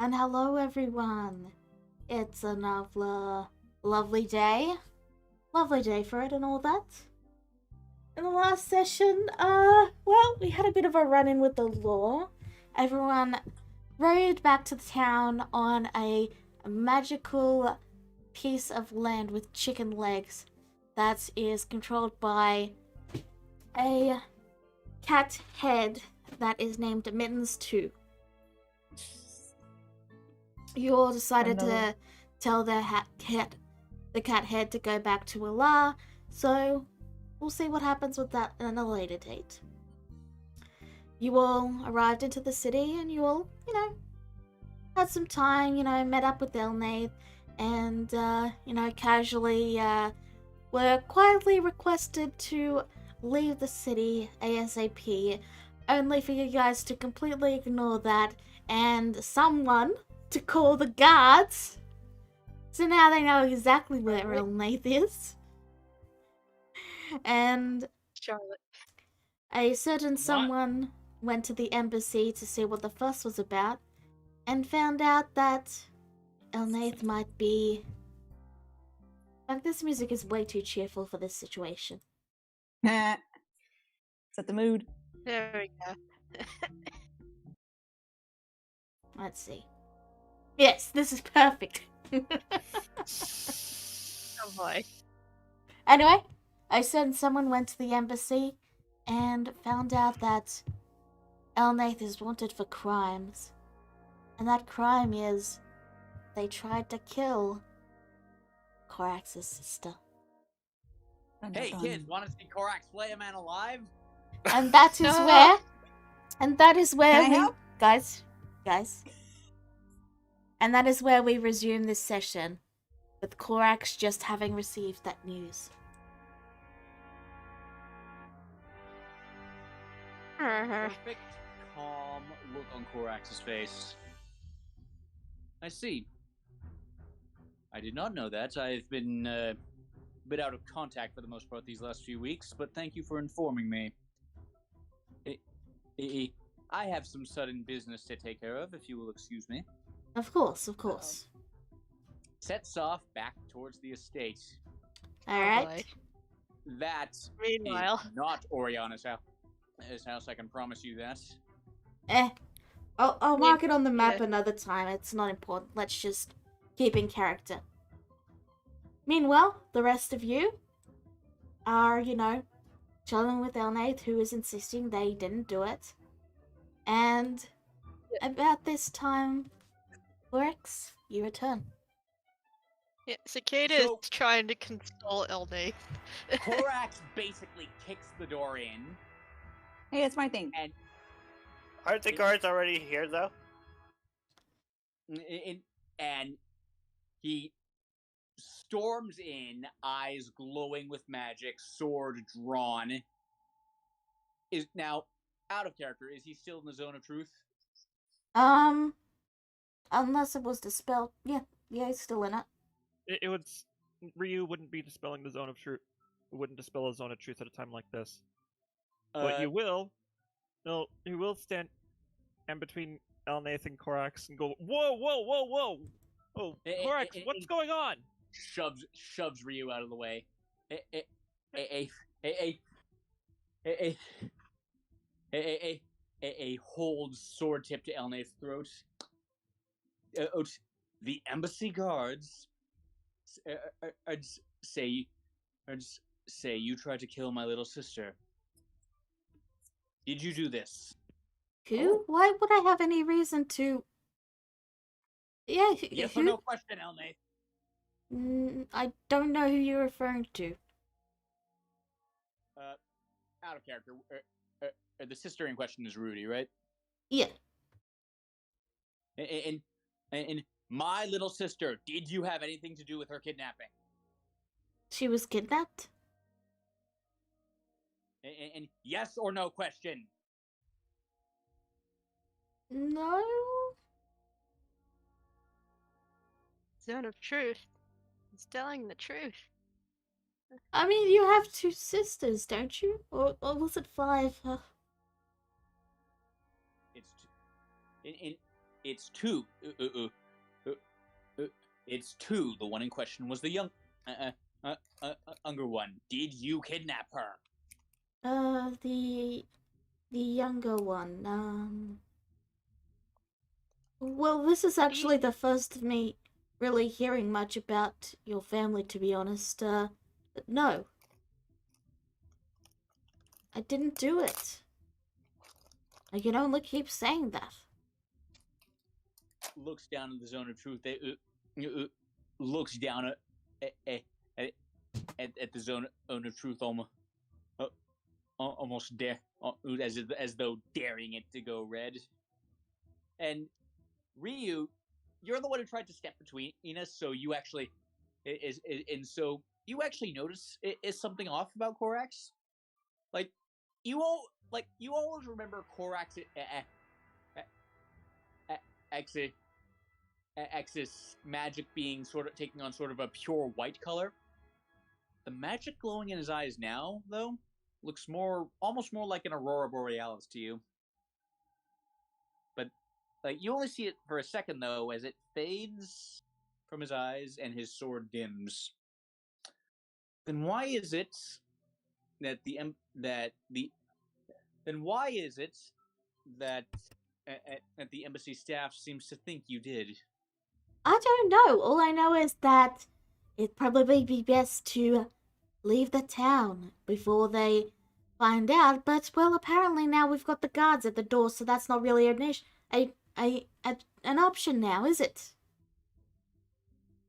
And hello everyone. It's a lovely day. Lovely day for it and all that. In the last session, well, we had a bit of a run-in with the law. Everyone rode back to the town on a magical piece of land with chicken legs that is controlled by a cat head that is named Mittens 2. You all decided to tell the cat head to go back to Allah, so we'll see what happens with that at a later date. You all arrived into the city and you all, had some time, met up with Elnath and, casually were quietly requested to leave the city ASAP, only for you guys to completely ignore that and someone to call the guards. So now they know exactly where Elnath is. And Charlotte. a certain someone went to the embassy to see what the fuss was about and found out that Elnath might be... Like, this music is way too cheerful for this situation. Set the mood. There we go. Let's see. Yes, this is perfect. Oh boy. Anyway, I said someone went to the embassy and found out that Elnath is wanted for crimes. And that crime is they tried to kill Korax's sister. Hey kids, want to see Korax flay a man alive? And that is where... And that is where Can I help? Guys. And that is where we resume this session, with Korax just having received that news. Perfect, calm look on Korax's face. I see. I did not know that. I've been a bit out of contact for the most part these last few weeks, but thank you for informing me. I have some sudden business to take care of, if you will excuse me. Of course. Sets off back towards the estate. Alright. That Meanwhile. is not Oriana's house, I can promise you that. I'll mark it on the map another time. It's not important. Let's just keep in character. Meanwhile, the rest of you are, chilling with Elnath, who is insisting they didn't do it. And about this time, Korax, you return. Yeah, Cicada is trying to console Elnath. Korax basically kicks the door in. Hey, it's my thing. And aren't the guards already here, though? And he storms in, eyes glowing with magic, sword drawn. Is now out of character. Is he still in the zone of truth? Unless it was dispelled. Yeah, he's still in it. It would... Ryu wouldn't be dispelling the zone of truth. Wouldn't dispel a zone of truth at a time like this. But you will... No, you will stand in between Elnath and Korax and go, whoa! Oh, Korax, what's going on? Shoves Ryu out of the way. Holds sword tip to Elnath's throat. The embassy guards say you tried to kill my little sister. Did you do this? Who? Why would I have any reason to... Yeah, yes who? Or no question, Elnath. I don't know who you're referring to. Out of character. The sister in question is Rudy, right? Yeah. And my little sister, did you have anything to do with her kidnapping? She was kidnapped? And yes or no question? No. Zone of truth. He's telling the truth. I mean, you have 2 sisters, don't you? Or was it 5? It's It's two. It's two. The one in question was the younger one. Did you kidnap her? The younger one. Well, this is actually the first of me really hearing much about your family, to be honest. But no. I didn't do it. I can only keep saying that. Looks down at the zone of truth. Looks down at the zone of truth almost as though daring it to go red. And Ryu, you're the one who tried to step between us, so you actually so you actually notice is something off about Korax. Like you always remember Korax X's magic being sort of taking on sort of a pure white color. The magic glowing in his eyes now, though, looks almost more like an aurora borealis to you. But you only see it for a second, though, as it fades from his eyes and his sword dims. Then why is it that the embassy staff seems to think you did? I don't know. All I know is that it'd probably be best to leave the town before they find out. But, well, apparently now we've got the guards at the door, so that's not really an option now, is it?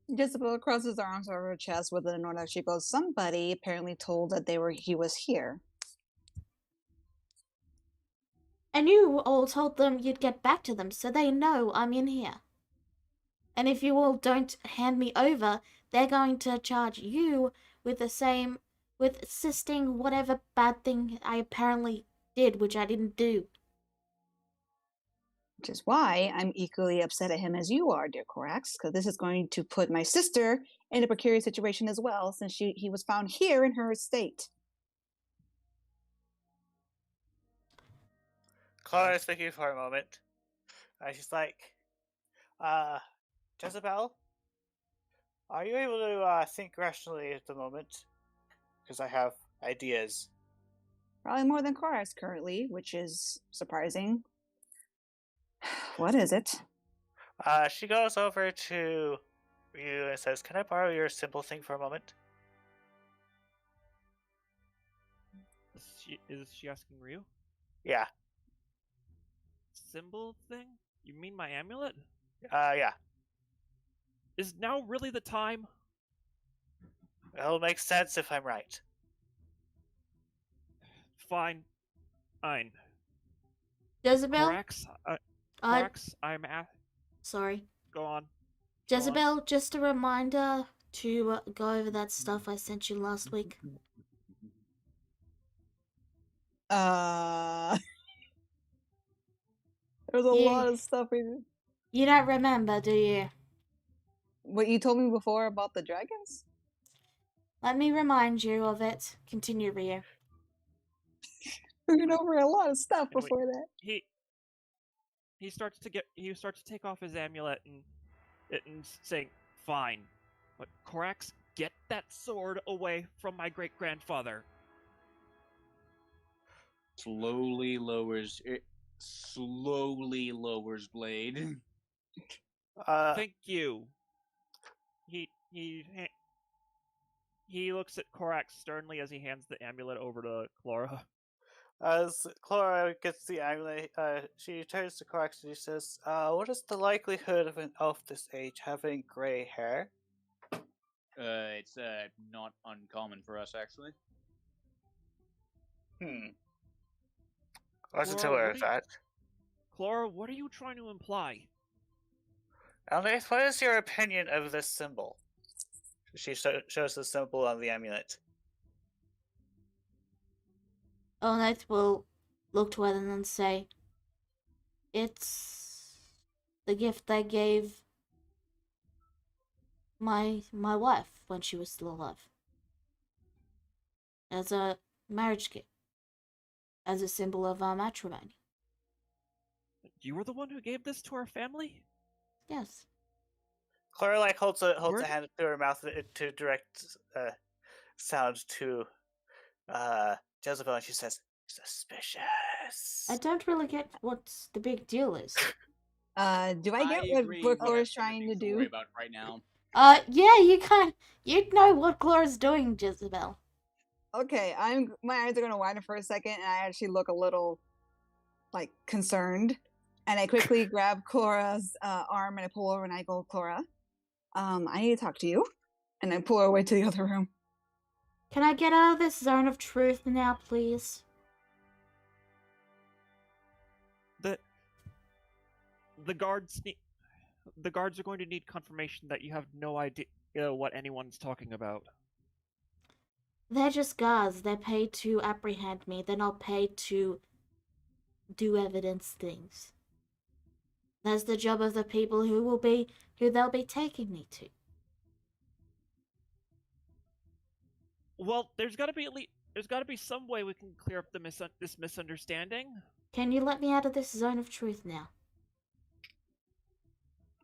Jezebel crosses her arms over her chest with a note. She goes, somebody apparently told that he was here. And you all told them you'd get back to them, so they know I'm in here. And if you all don't hand me over, they're going to charge you with with assisting whatever bad thing I apparently did, which I didn't do. Which is why I'm equally upset at him as you are, dear Korax, because this is going to put my sister in a precarious situation as well, since he was found here in her estate. Clara is thinking for a moment. She's like, Jezebel, are you able to think rationally at the moment? Because I have ideas. Probably more than Korax currently, which is surprising. What is it? She goes over to Ryu and says, can I borrow your symbol thing for a moment? Is she asking Ryu? Yeah. Symbol thing? You mean my amulet? Yeah. Is now really the time? It'll make sense if I'm right. Fine. Jezebel? Korax, Sorry. Go on. Jezebel, just a reminder to go over that stuff I sent you last week. There's a lot of stuff in. You don't remember, do you? What you told me before about the dragons? Let me remind you of it. Continue, Ryu. We went over a lot of stuff before that. He starts to take off his amulet and saying, "Fine, but Korax, get that sword away from my great grandfather." Slowly lowers blade. Thank you. He looks at Korax sternly as he hands the amulet over to Clara. As Clara gets the amulet, she turns to Korax and she says, what is the likelihood of an elf this age having gray hair? It's not uncommon for us, actually. Wasn't aware of that. Clara, what are you trying to imply? Elnath, what is your opinion of this symbol? She shows the symbol on the amulet. Elnath will look to Eden and say, it's the gift I gave my wife when she was still alive. As a marriage gift. As a symbol of our matrimony. You were the one who gave this to our family? Yes. Clara like holds a Where did- hand to her mouth to direct sound to Jezebel, and she says, "Suspicious." I don't really get what the big deal is. Do I get I what agree. Brooklore's Yes, trying to things worry do? about right now. Yeah, you know what Glora's doing, Jezebel. Okay, my eyes are gonna widen for a second, and I actually look a little like concerned, and I quickly grab Cora's arm and I pull over and I go, Cora, I need to talk to you, and I pull her away to the other room. Can I get out of this zone of truth now, please? The guards are going to need confirmation that you have no idea what anyone's talking about. They're just guards. They're paid to apprehend me. They're not paid to do evidence things. That's the job of the people who they'll be taking me to. Well, there's got to be some way we can clear up this misunderstanding. Can you let me out of this zone of truth now?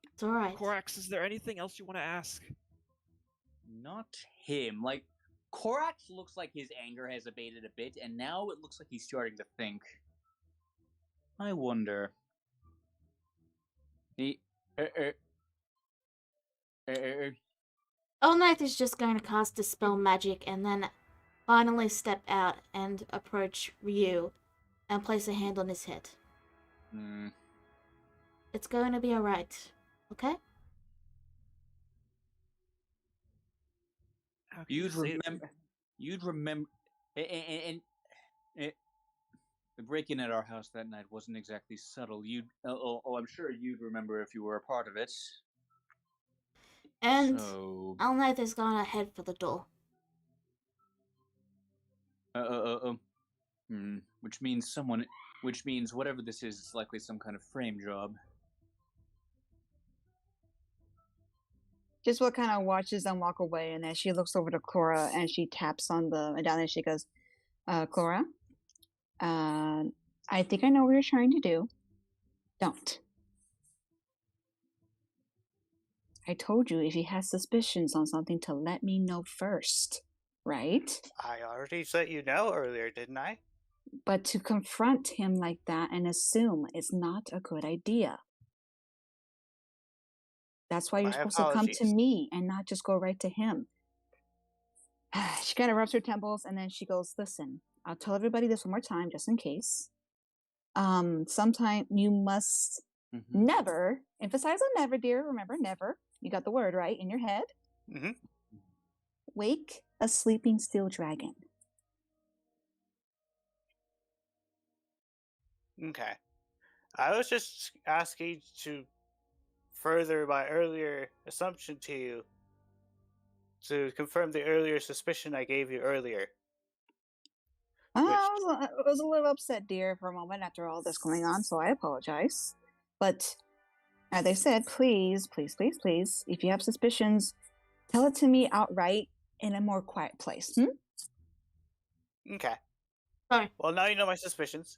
It's alright. Korax, is there anything else you want to ask? Not him. Like, Korax looks like his anger has abated a bit, and now it looks like he's starting to think. I wonder. Olnath is just going to cast Dispel Magic and then finally step out and approach Ryu and place a hand on his head. It's going to be alright, okay? You'd remember, and the break-in at our house that night wasn't exactly subtle. I'm sure you'd remember if you were a part of it. And So, Olnath is going to head for the door. which means whatever this is, it's likely some kind of frame job. Just what kind of watches them walk away, and then she looks over to Cora and she taps on the medallion. She goes, Cora, I think I know what you're trying to do. Don't. I told you if he has suspicions on something to let me know first, right? I already let you know earlier, didn't I? But to confront him like that and assume is not a good idea. That's why you're My supposed to come to apologies. me and not just go right to him. She kind of rubs her temples and then she goes, listen, I'll tell everybody this one more time just in case. Sometime you must never, emphasize on never, dear, remember, never. You got the word right in your head. Mm-hmm. Wake a sleeping steel dragon. Okay. I was just asking to further my earlier assumption to you, to confirm the earlier suspicion I gave you earlier. I was a little upset, dear, for a moment after all this going on, so I apologize. But as I said, please, please, please, please, if you have suspicions, tell it to me outright in a more quiet place. Okay. Sorry. Well, now you know my suspicions.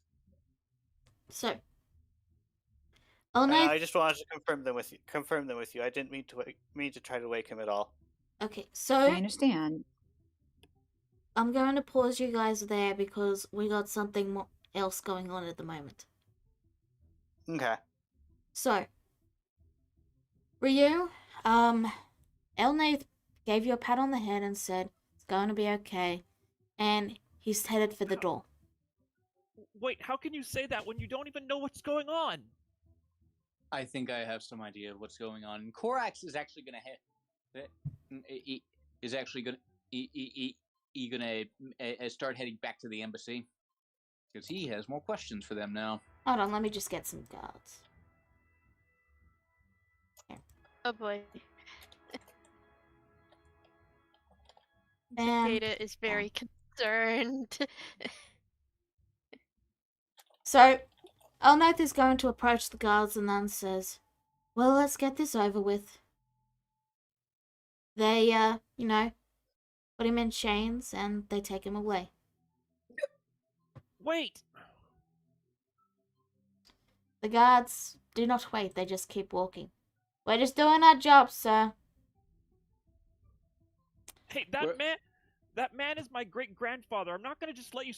So, And Olnath... I just wanted to confirm them with you. I didn't mean to try to wake him at all. Okay, so I understand. I'm going to pause you guys there because we got something else going on at the moment. Okay. So, Ryu, Elnath gave you a pat on the head and said it's going to be okay, and he's headed for the door. Wait, how can you say that when you don't even know what's going on? I think I have some idea of what's going on. Korax is actually going to start heading back to the embassy because he has more questions for them now. Hold on, let me just get some guards. Here. Oh boy. And Cicada is very concerned. so, Elnath is going to approach the guards and then says, well, let's get this over with. They, put him in chains and they take him away. Wait! The guards do not wait, they just keep walking. We're just doing our job, sir. Hey, Where- that man is my great grandfather. I'm not gonna just let you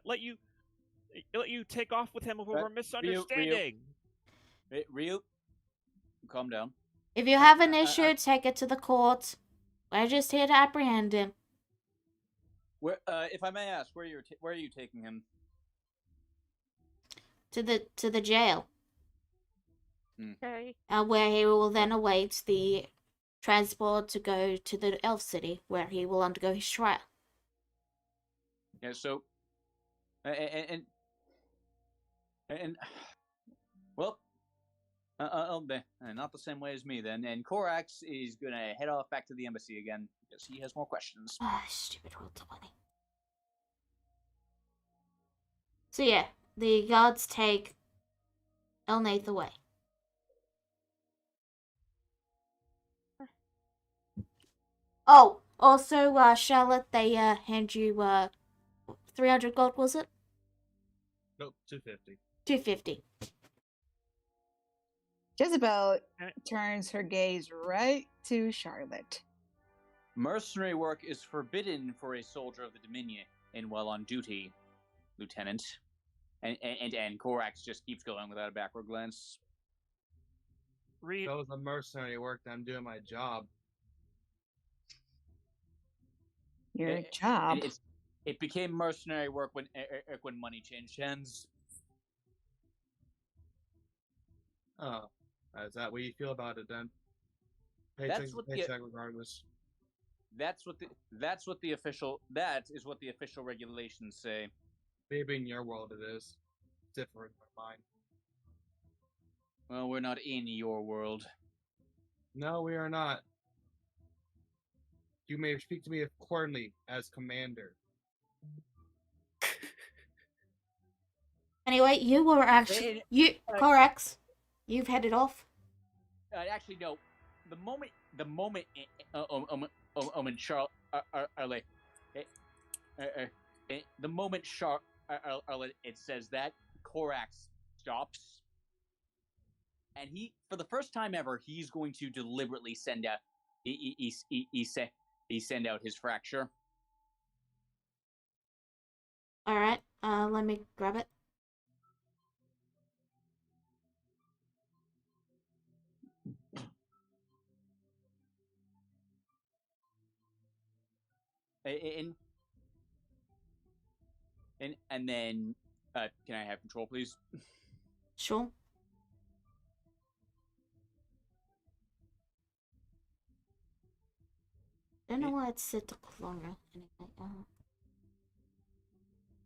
let you take off with him over a misunderstanding. Hey, Ryu, calm down. If you have an issue, take it to the court. We're just here to apprehend him. Where, if I may ask, where are you taking him? To the jail. Okay. Where he will then await the transport to go to the Elf City, where he will undergo his trial. Yeah. So, and well, not the same way as me then. And Korax is gonna head off back to the embassy again because he has more questions. Ah, stupid roll 20. So yeah, the guards take Elnath away. Oh, also, Charlotte, they hand you 300 gold, was it? Nope, 250. 250. Jezebel turns her gaze right to Charlotte. Mercenary work is forbidden for a soldier of the Dominion and while on duty, Lieutenant. And Korax just keeps going without a backward glance. That was a mercenary work, then I'm doing my job. Your job? It became mercenary work when money changed hands. Oh, is that what you feel about it then? Paycheck to paycheck, regardless. That is what the official regulations say. Maybe in your world it is. Different from mine. Well, we're not in your world. No, we are not. You may speak to me accordingly as commander. Anyway, you were actually... Korax, you've headed off. Actually, no. The moment Charlotte, the moment Charlotte it says that, Korax stops, and he, for the first time ever, he's going to deliberately send out send out his fracture. All right. Let me grab it. And then, can I have control, please? Sure. I don't know why it's set to longer. Anyway,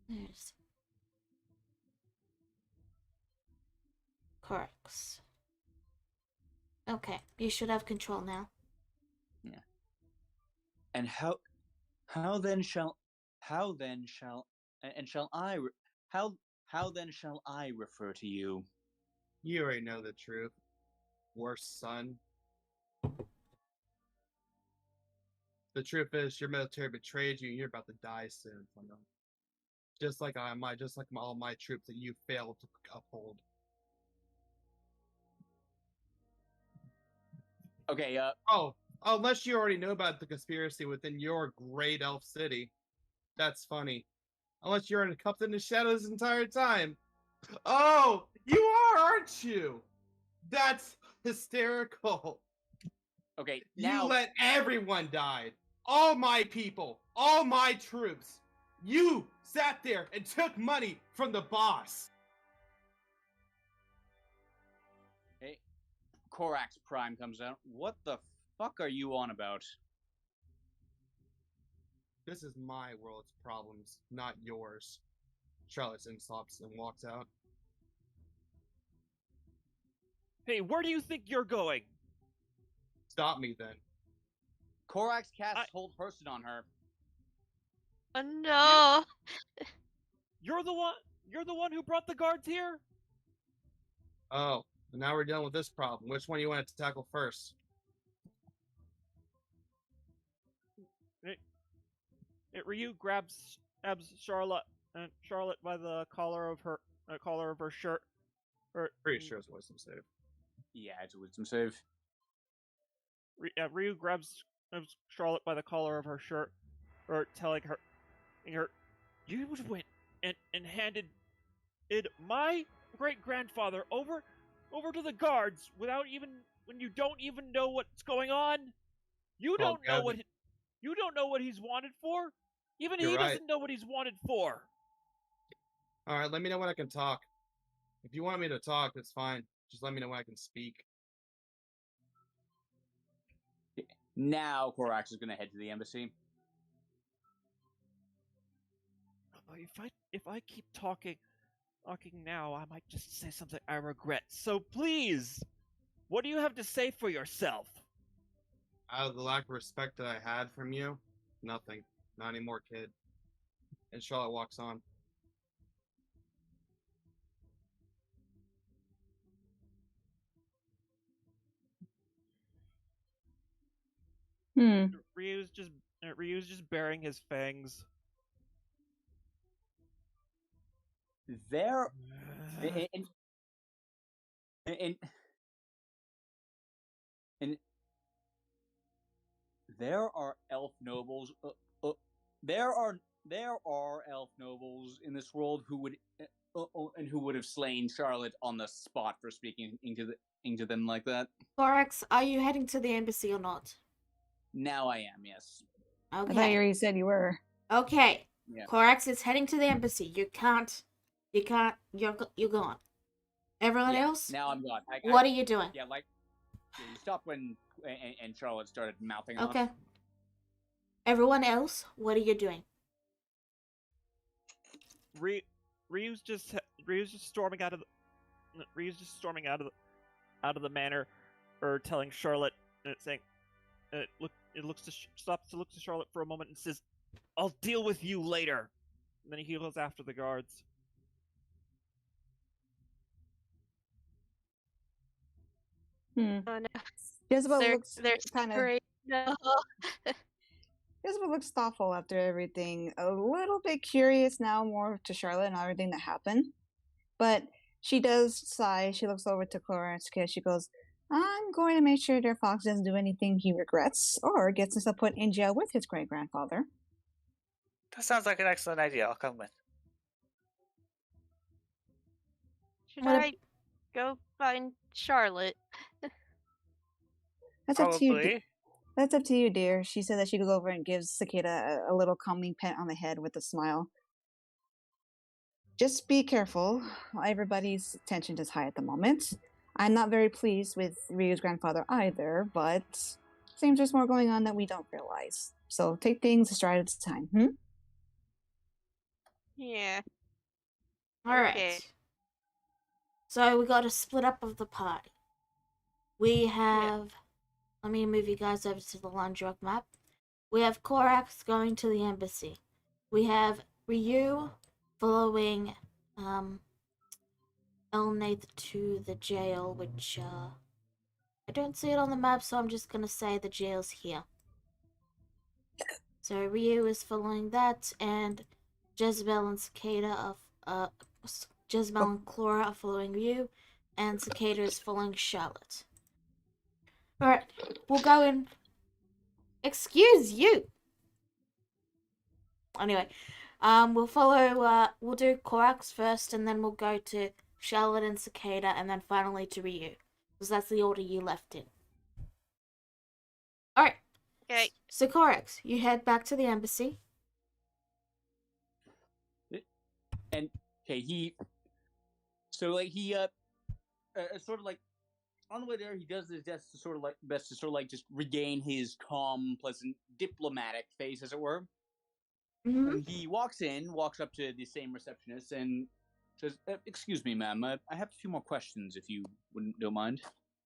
there's Korax. Okay, you should have control now. Yeah. And how then shall I refer to you? You already know the truth. Worst son. The truth is, your military betrayed you, and you're about to die soon from them. Just like all my troops that you failed to uphold. Okay. Oh, unless you already know about the conspiracy within your great elf city. That's funny. Unless you're encuffed in the shadows this entire time. Oh, you are, aren't you? That's hysterical. Okay. Now You let everyone die. All my people, all my troops. You sat there and took money from the boss. Hey, Korax Prime comes out. What the fuck are you on about? This is my world's problems, not yours. Charlotte stops and walks out. Hey, where do you think you're going? Stop me then. Korax casts hold person on her. Oh no! You're the one who brought the guards here? Oh, and now we're dealing with this problem. Which one do you want to tackle first? Ryu grabs Charlotte by the collar of her shirt, Or Pretty sure it's wisdom save. Yeah, it's a wisdom save. Ryu grabs Charlotte by the collar of her shirt, or telling her, you went and handed my great grandfather over to the guards without even when you don't even know what's going on. You Well, don't know what he's wanted for. Even You're he right. doesn't know what he's wanted for. All right, let me know when I can talk. If you want me to talk, that's fine. Just let me know when I can speak. Now Korax is going to head to the embassy. If I keep talking now, I might just say something I regret. So please, what do you have to say for yourself? Out of the lack of respect that I had from you, nothing. Not anymore, kid. And Charlotte walks on. Ryu's just baring his fangs. There, and there are elf nobles. There are elf nobles in this world who would and who would have slain Charlotte on the spot for speaking into them like that. Korax, are you heading to the embassy or not? Now I am, yes. I thought you Okay. already said you were. Okay. Yeah. Korax is heading to the embassy. You're gone. Everyone else? Now I'm gone. What are you doing? Yeah, you stopped when and Charlotte started mouthing Okay. off. Everyone else, what are you doing? Ryu's just storming out of the manor, or telling Charlotte, saying, stops to look to Charlotte for a moment and says, "I'll deal with you later." And then he goes after the guards. Oh no. Jezebel They're looks kind of. separated. No. Jezebel looks thoughtful after everything. A little bit curious now, more to Charlotte and everything that happened. But she does sigh. She looks over to Clarence. She goes, "I'm going to make sure their fox doesn't do anything he regrets or gets himself put in jail with his great grandfather." That sounds like an excellent idea. I'll come with. Should I go find Charlotte? That's up to you. Probably. That's up to you, dear. She said that she'd go over and give Cicada a little calming pat on the head with a smile. Just be careful. Everybody's tension is high at the moment. I'm not very pleased with Ryu's grandfather either, but seems there's more going on that we don't realize. So take things a stride at a time. Yeah. Alright. Okay. So we got a split up of the party. We have... Let me move you guys over to the Landrock map. We have Korax going to the embassy. We have Ryu following Elnath to the jail, which I don't see it on the map, so I'm just gonna say the jail's here. So Ryu is following that, and Jezebel and Cicada are Jezebel and Clara are following Ryu, and Cicada is following Charlotte. Alright, we'll go in. Excuse you! Anyway, we'll follow, we'll do Korax first, and then we'll go to Charlotte and Cicada, and then finally to Ryu. Because that's the order you left in. Alright. Okay. So Korax, you head back to the embassy. And he sort of like on the way there, he does his best to sort of just regain his calm, pleasant, diplomatic face, as it were. Mm-hmm. And he walks up to the same receptionist, and says, "Excuse me, ma'am, I have a few more questions, if you don't mind."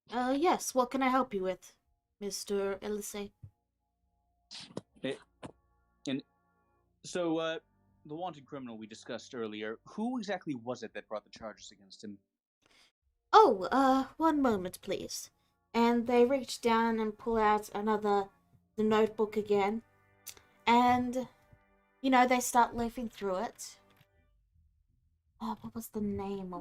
Yes. What can I help you with, Mr. Elise? And so, the wanted criminal we discussed earlier, who exactly was it that brought the charges against him? Oh, one moment, please. And they reach down and pull out the notebook again. And, they start leafing through it. Oh, what was the name?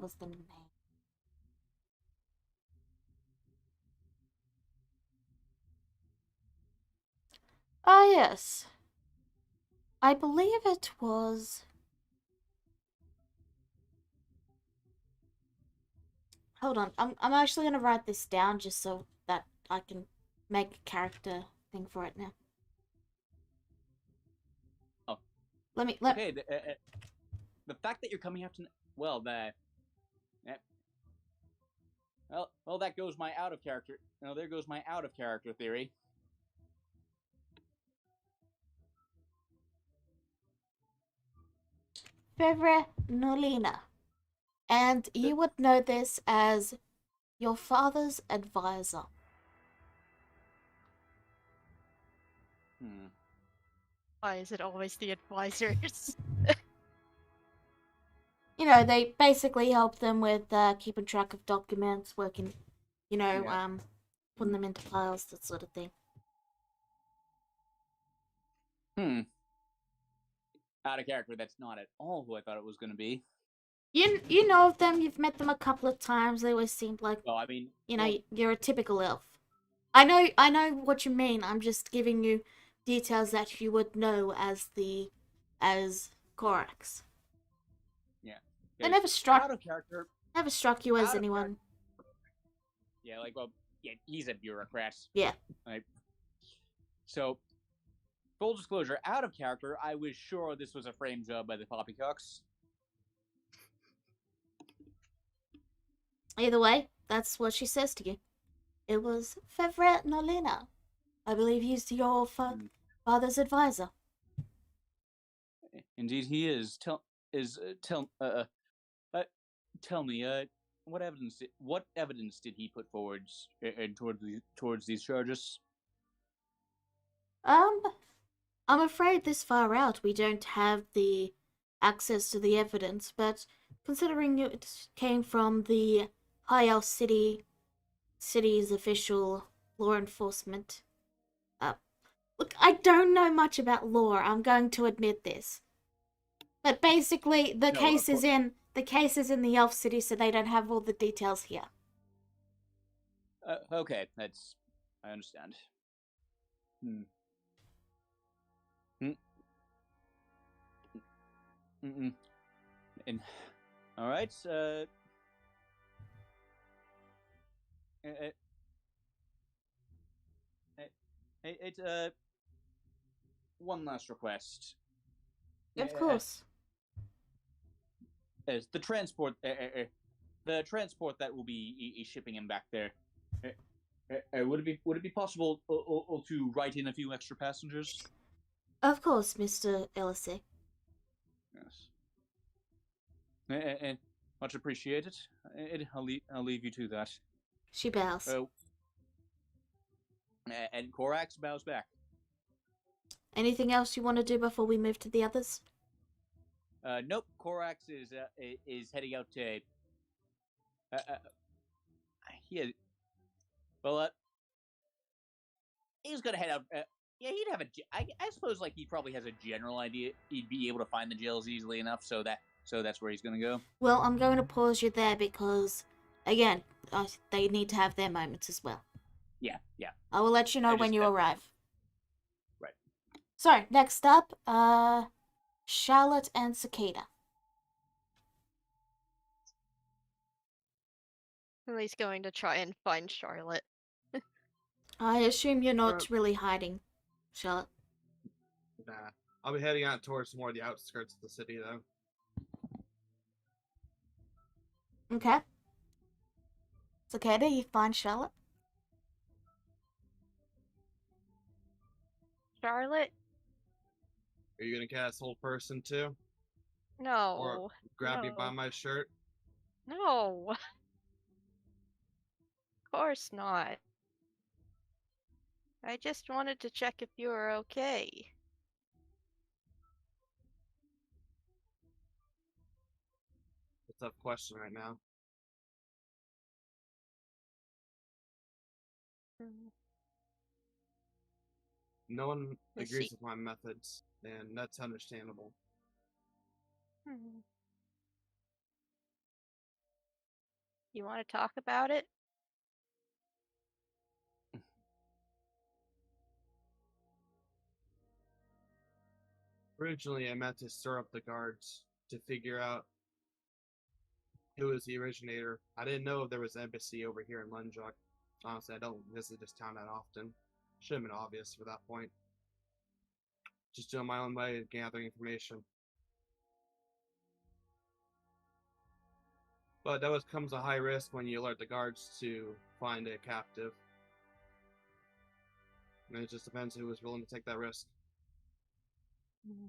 Ah, yes. I believe it was. Hold on. I'm actually gonna write this down just so that I can make a character thing for it now. Oh. Let me. Okay, the fact that you're coming out to well, well, that goes my out of character. No, there goes my out of character theory. Nolina. And you would know this as your father's advisor. Why is it always the advisors? You know, they basically help them with keeping track of documents, working, Yeah. putting them into files, that sort of thing. Out of character, that's not at all who I thought it was going to be. You know of them, you've met them a couple of times, they always seemed like, Well, I mean, you're a typical elf. I know what you mean, I'm just giving you details that you would know as Korax. Yeah. They never struck out of character. Never struck you as Out of anyone. Yeah, yeah, he's a bureaucrat. Yeah. Right. So, full disclosure, out of character, I was sure this was a frame job by the Poppycocks. Either way, that's what she says to you. It was Fevret Nolina. I believe he's your father's advisor. Indeed, he is. Tell me, what evidence did he put forward towards these charges? I'm afraid this far out we don't have the access to the evidence, but considering it came from the High Elf city's official law enforcement, look, I don't know much about law. I'm going to admit this, but basically the case is in the Elf City, so they don't have all the details here. Okay, I understand. And all right. One last request. Of course. As the transport that will be shipping him back there. Would it be possible to write in a few extra passengers? Of course, Mr. Ellisy. Yes. And much appreciated. I'll leave you to that. She bows. And Korax bows back. Anything else you want to do before we move to the others? Nope. Korax is heading out to. He's gonna head out. Yeah, he'd have I suppose like he probably has a general idea. He'd be able to find the jails easily enough, so that's where he's gonna go. Well, I'm going to pause you there because, again, they need to have their moments as well. Yeah. I will let you know when you arrive. Right. So, next up, Charlotte and Cicada. Lily's going to try and find Charlotte. I assume you're not really hiding, Charlotte. Nah. I'll be heading out towards more of the outskirts of the city, though. Okay. Cicada, you find Charlotte? Charlotte? Are you gonna cast Hold Person too? No. Or grab me by my shirt? No. Of course not. I just wanted to check if you were okay. It's a tough question right now. No one agrees with my methods, and that's understandable. You want to talk about it? Originally, I meant to stir up the guards to figure out who was the originator. I didn't know if there was an embassy over here in Lenjuk. Honestly, I don't visit this town that often. Should have been obvious for that point. Just doing my own way of gathering information. But that comes a high risk when you alert the guards to find a captive. And it just depends who is willing to take that risk. Mm.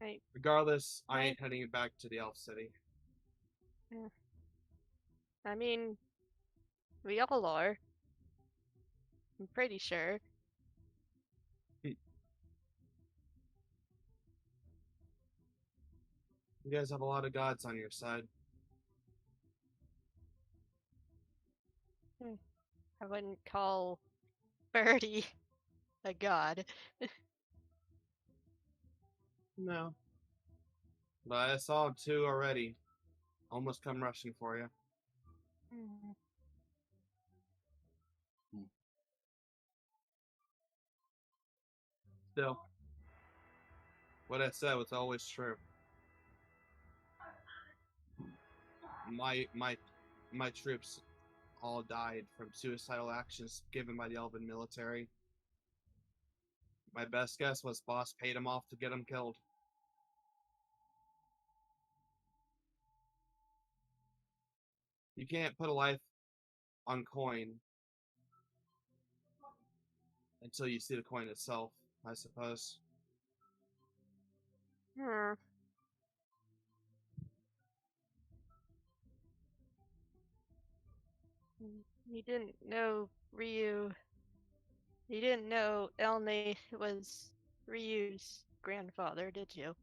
Right. Regardless, I ain't heading back to the Elf City. Yeah. I mean, we all are. I'm pretty sure. You guys have a lot of gods on your side. I wouldn't call Birdie a god. No. But I saw two already. Almost come rushing for you. Mm. Still, what I said was always true. My troops all died from suicidal actions given by the Elven military. My best guess was boss paid him off to get him killed. You can't put a life on coin until you see the coin itself, I suppose. Hmm. You didn't know Ryu. You didn't know Elne was Ryu's grandfather, did you?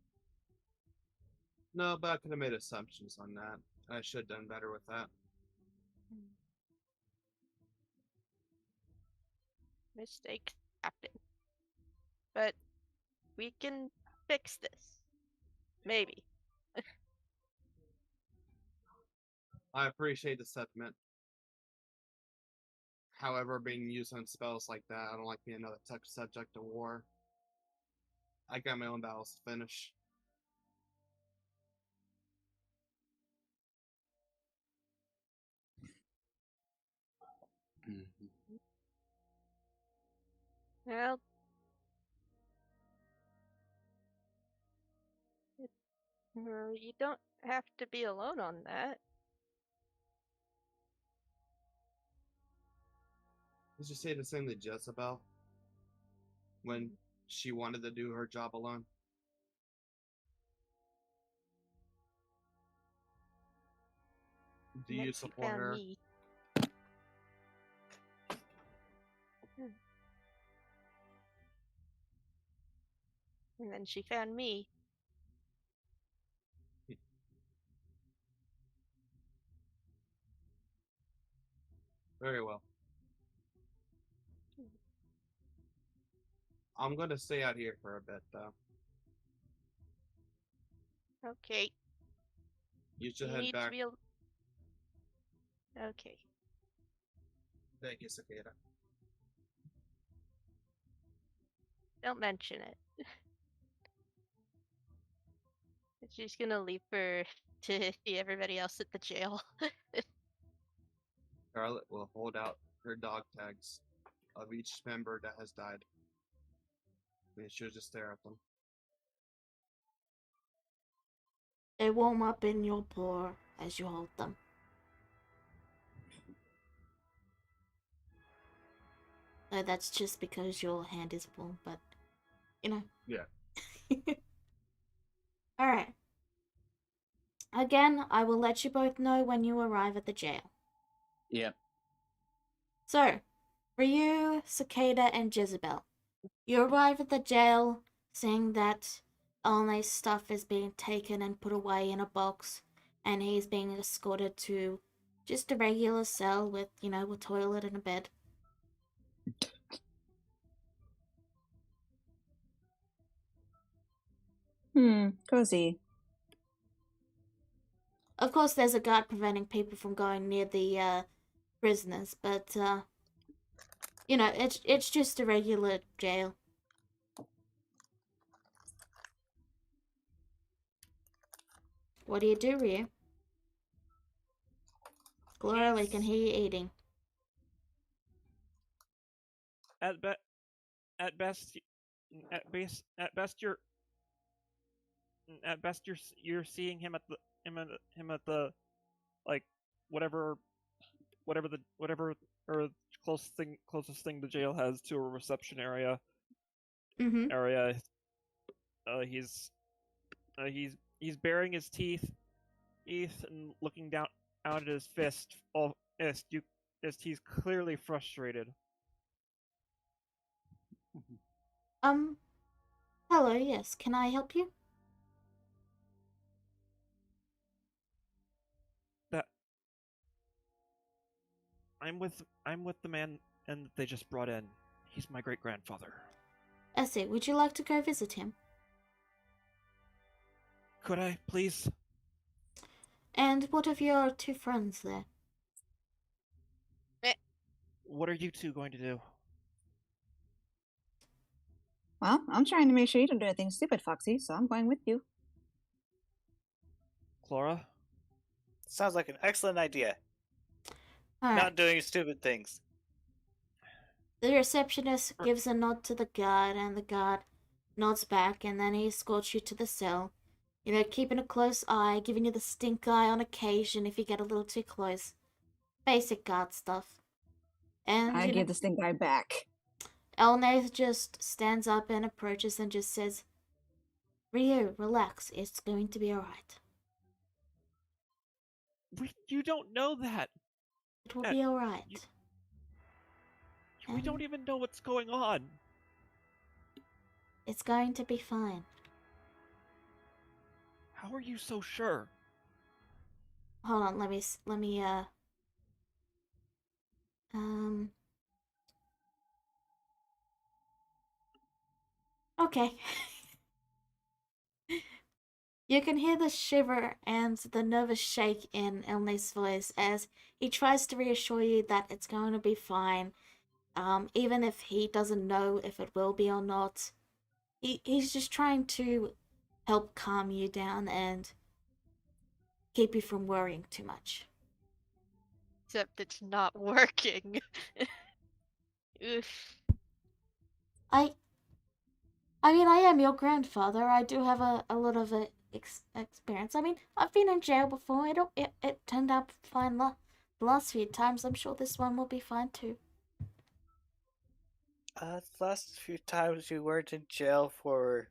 No, but I could have made assumptions on that. I should have done better with that. Mistakes happen. But we can fix this. Maybe. I appreciate the sentiment. However, being used on spells like that, I don't like being another subject to war. I got my own battles to finish. Well, you don't have to be alone on that. Did you say the same to Jezebel? When she wanted to do her job alone? Do And then you she support found her? me. And then she found me. Very well. I'm going to stay out here for a bit, though. Okay. You should You head need back. to be. Okay. Thank you, Cicada. Don't mention it. She's gonna leave her to see everybody else at the jail. Charlotte will hold out her dog tags of each member that has died. And she'll just stare at them. They warm up in your paw as you hold them. No, that's just because your hand is full, but you know. Yeah. Alright. Again, I will let you both know when you arrive at the jail. Yep. So, Ryu, Cicada, and Jezebel. You arrive at the jail, seeing that Elne's stuff is being taken and put away in a box, and he's being escorted to just a regular cell with, a toilet and a bed. Cozy. Of course, there's a guard preventing people from going near the prisoners, but You know, it's just a regular jail. What do you do, Ryu? Gloria, we can hear you eating. At best, at best, at best, you're seeing him at the like whatever or closest thing the jail has to a reception area. Mm-hmm. He's baring his teeth and looking down out at his fist. He's clearly frustrated. Hello, yes. Can I help you? That I'm with the man and they just brought in. He's my great grandfather. Essie, would you like to go visit him? Could I, please? And what of your two friends there? What are you two going to do? Well, I'm trying to make sure you don't do anything stupid, Foxy, so I'm going with you. Clara? Sounds like an excellent idea. All right. Not doing stupid things. The receptionist gives a nod to the guard, and the guard nods back, and then he escorts you to the cell. You know, keeping a close eye, giving you the stink eye on occasion if you get a little too close. Basic guard stuff. And I give the stink eye back. Elnath just stands up and approaches and just says, Ryu, relax. It's going to be alright. You don't know that. It will be alright. We don't even know what's going on. It's going to be fine. How are you so sure? Hold on, let me okay. You can hear the shiver and the nervous shake in Elna's voice as he tries to reassure you that it's going to be fine. Even if he doesn't know if it will be or not. He's just trying to help calm you down and keep you from worrying too much. Except it's not working. Oof. I mean, I am your grandfather. I do have a lot of experience. I mean, I've been in jail before. It turned out fine the last few times. I'm sure this one will be fine too. The last few times you weren't in jail for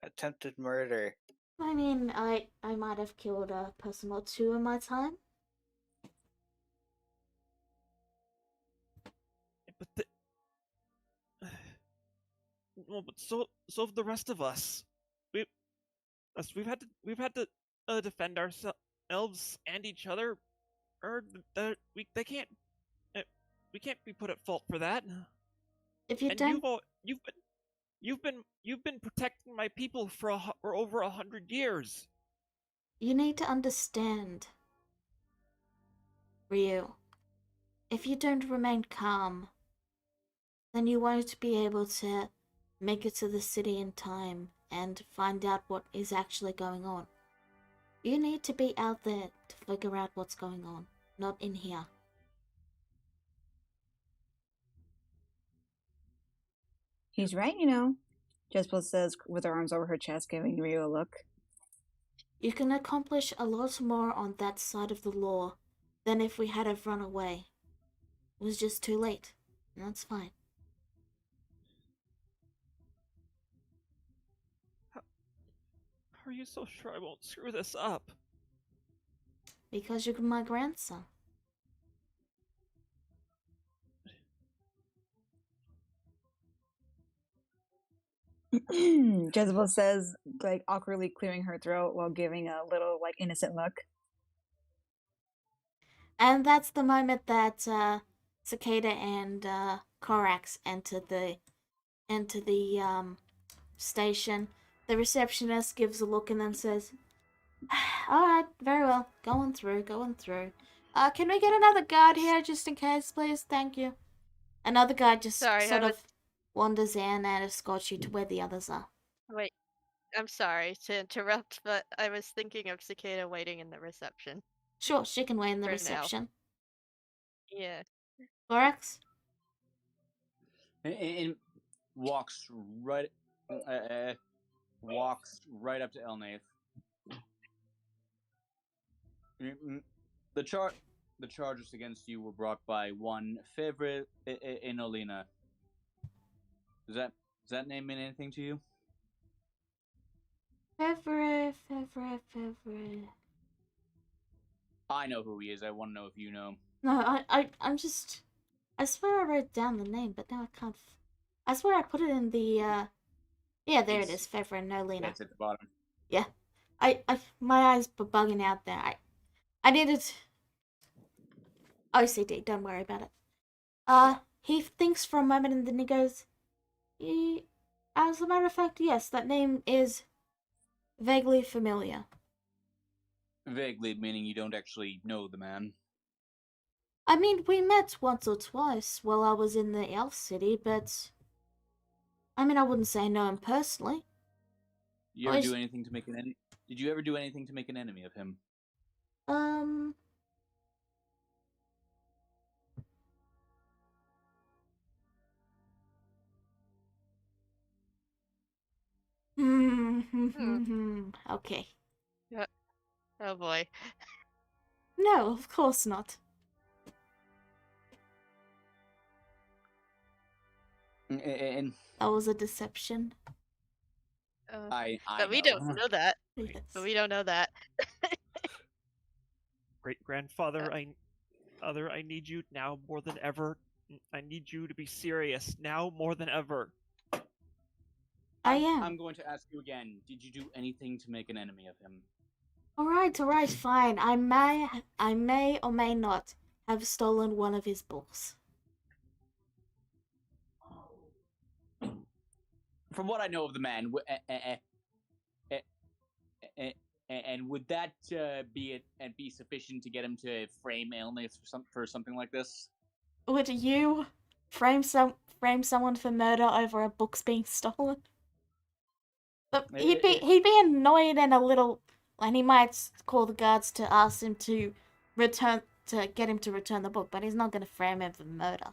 attempted murder. I mean, I might have killed a person or two in my time. But but so have the rest of us. We've had to defend ourselves and each other. We can't be put at fault for that. If you and don't, you've been protecting my people for over 100 years. you need to understand, Ryu. If you don't remain calm, then you won't be able to make it to the city in time and find out what is actually going on. You need to be out there to figure out what's going on, not in here. He's right, you know. Jezebel says with her arms over her chest, giving Ryu a look. You can accomplish a lot more on that side of the law than if we had have run away. It was just too late, and that's fine. How are you so sure I won't screw this up? Because you're my grandson. Jezebel says, like awkwardly clearing her throat while giving a little like innocent look. And that's the moment that Cicada and Korax enter the station. The receptionist gives a look and then says, "Alright, very well. Going through. Can we get another guard here just in case, please? Thank you." Another guy just Sorry, sort of wanders in and escorts you to where the others are. Wait, I'm sorry to interrupt, but I was thinking of Cicada waiting in the reception. Sure, she can wait in the For now. reception. Yeah. Borax? And walks right up to Elnath. The charges against you were brought by one Fevre Inolina. Does that name mean anything to you? Fevre. I know who he is. I want to know if you know. No, I'm just... I swear I wrote down the name, but now I can't... I swear I put it in the, Yeah, there it is, Fevre Nolina. It's at the bottom. Yeah. My eyes were bugging out there. I needed... OCD, don't worry about it. He thinks for a moment and then he goes... As a matter of fact, yes, that name is vaguely familiar. Vaguely, meaning you don't actually know the man. I mean, we met once or twice while I was in the Elf City, but... I mean, I wouldn't say I know him personally. You ever do anything to make an enemy? Did you ever do anything to make an enemy of him? Okay. Oh boy. No, of course not. And That was a deception. I But we know. don't know that. Yes. But we don't know that. Great grandfather, I need you now more than ever. I need you to be serious now more than ever. I am. I'm going to ask you again. Did you do anything to make an enemy of him? Alright, fine. I may or may not have stolen one of his books. From what I know of the man, and would that be sufficient to get him to frame Elnath for something like this? Would you frame someone for murder over a book's being stolen? But he'd be annoyed and a little, and he might call the guards to ask him to get him to return the book, but he's not going to frame him for murder.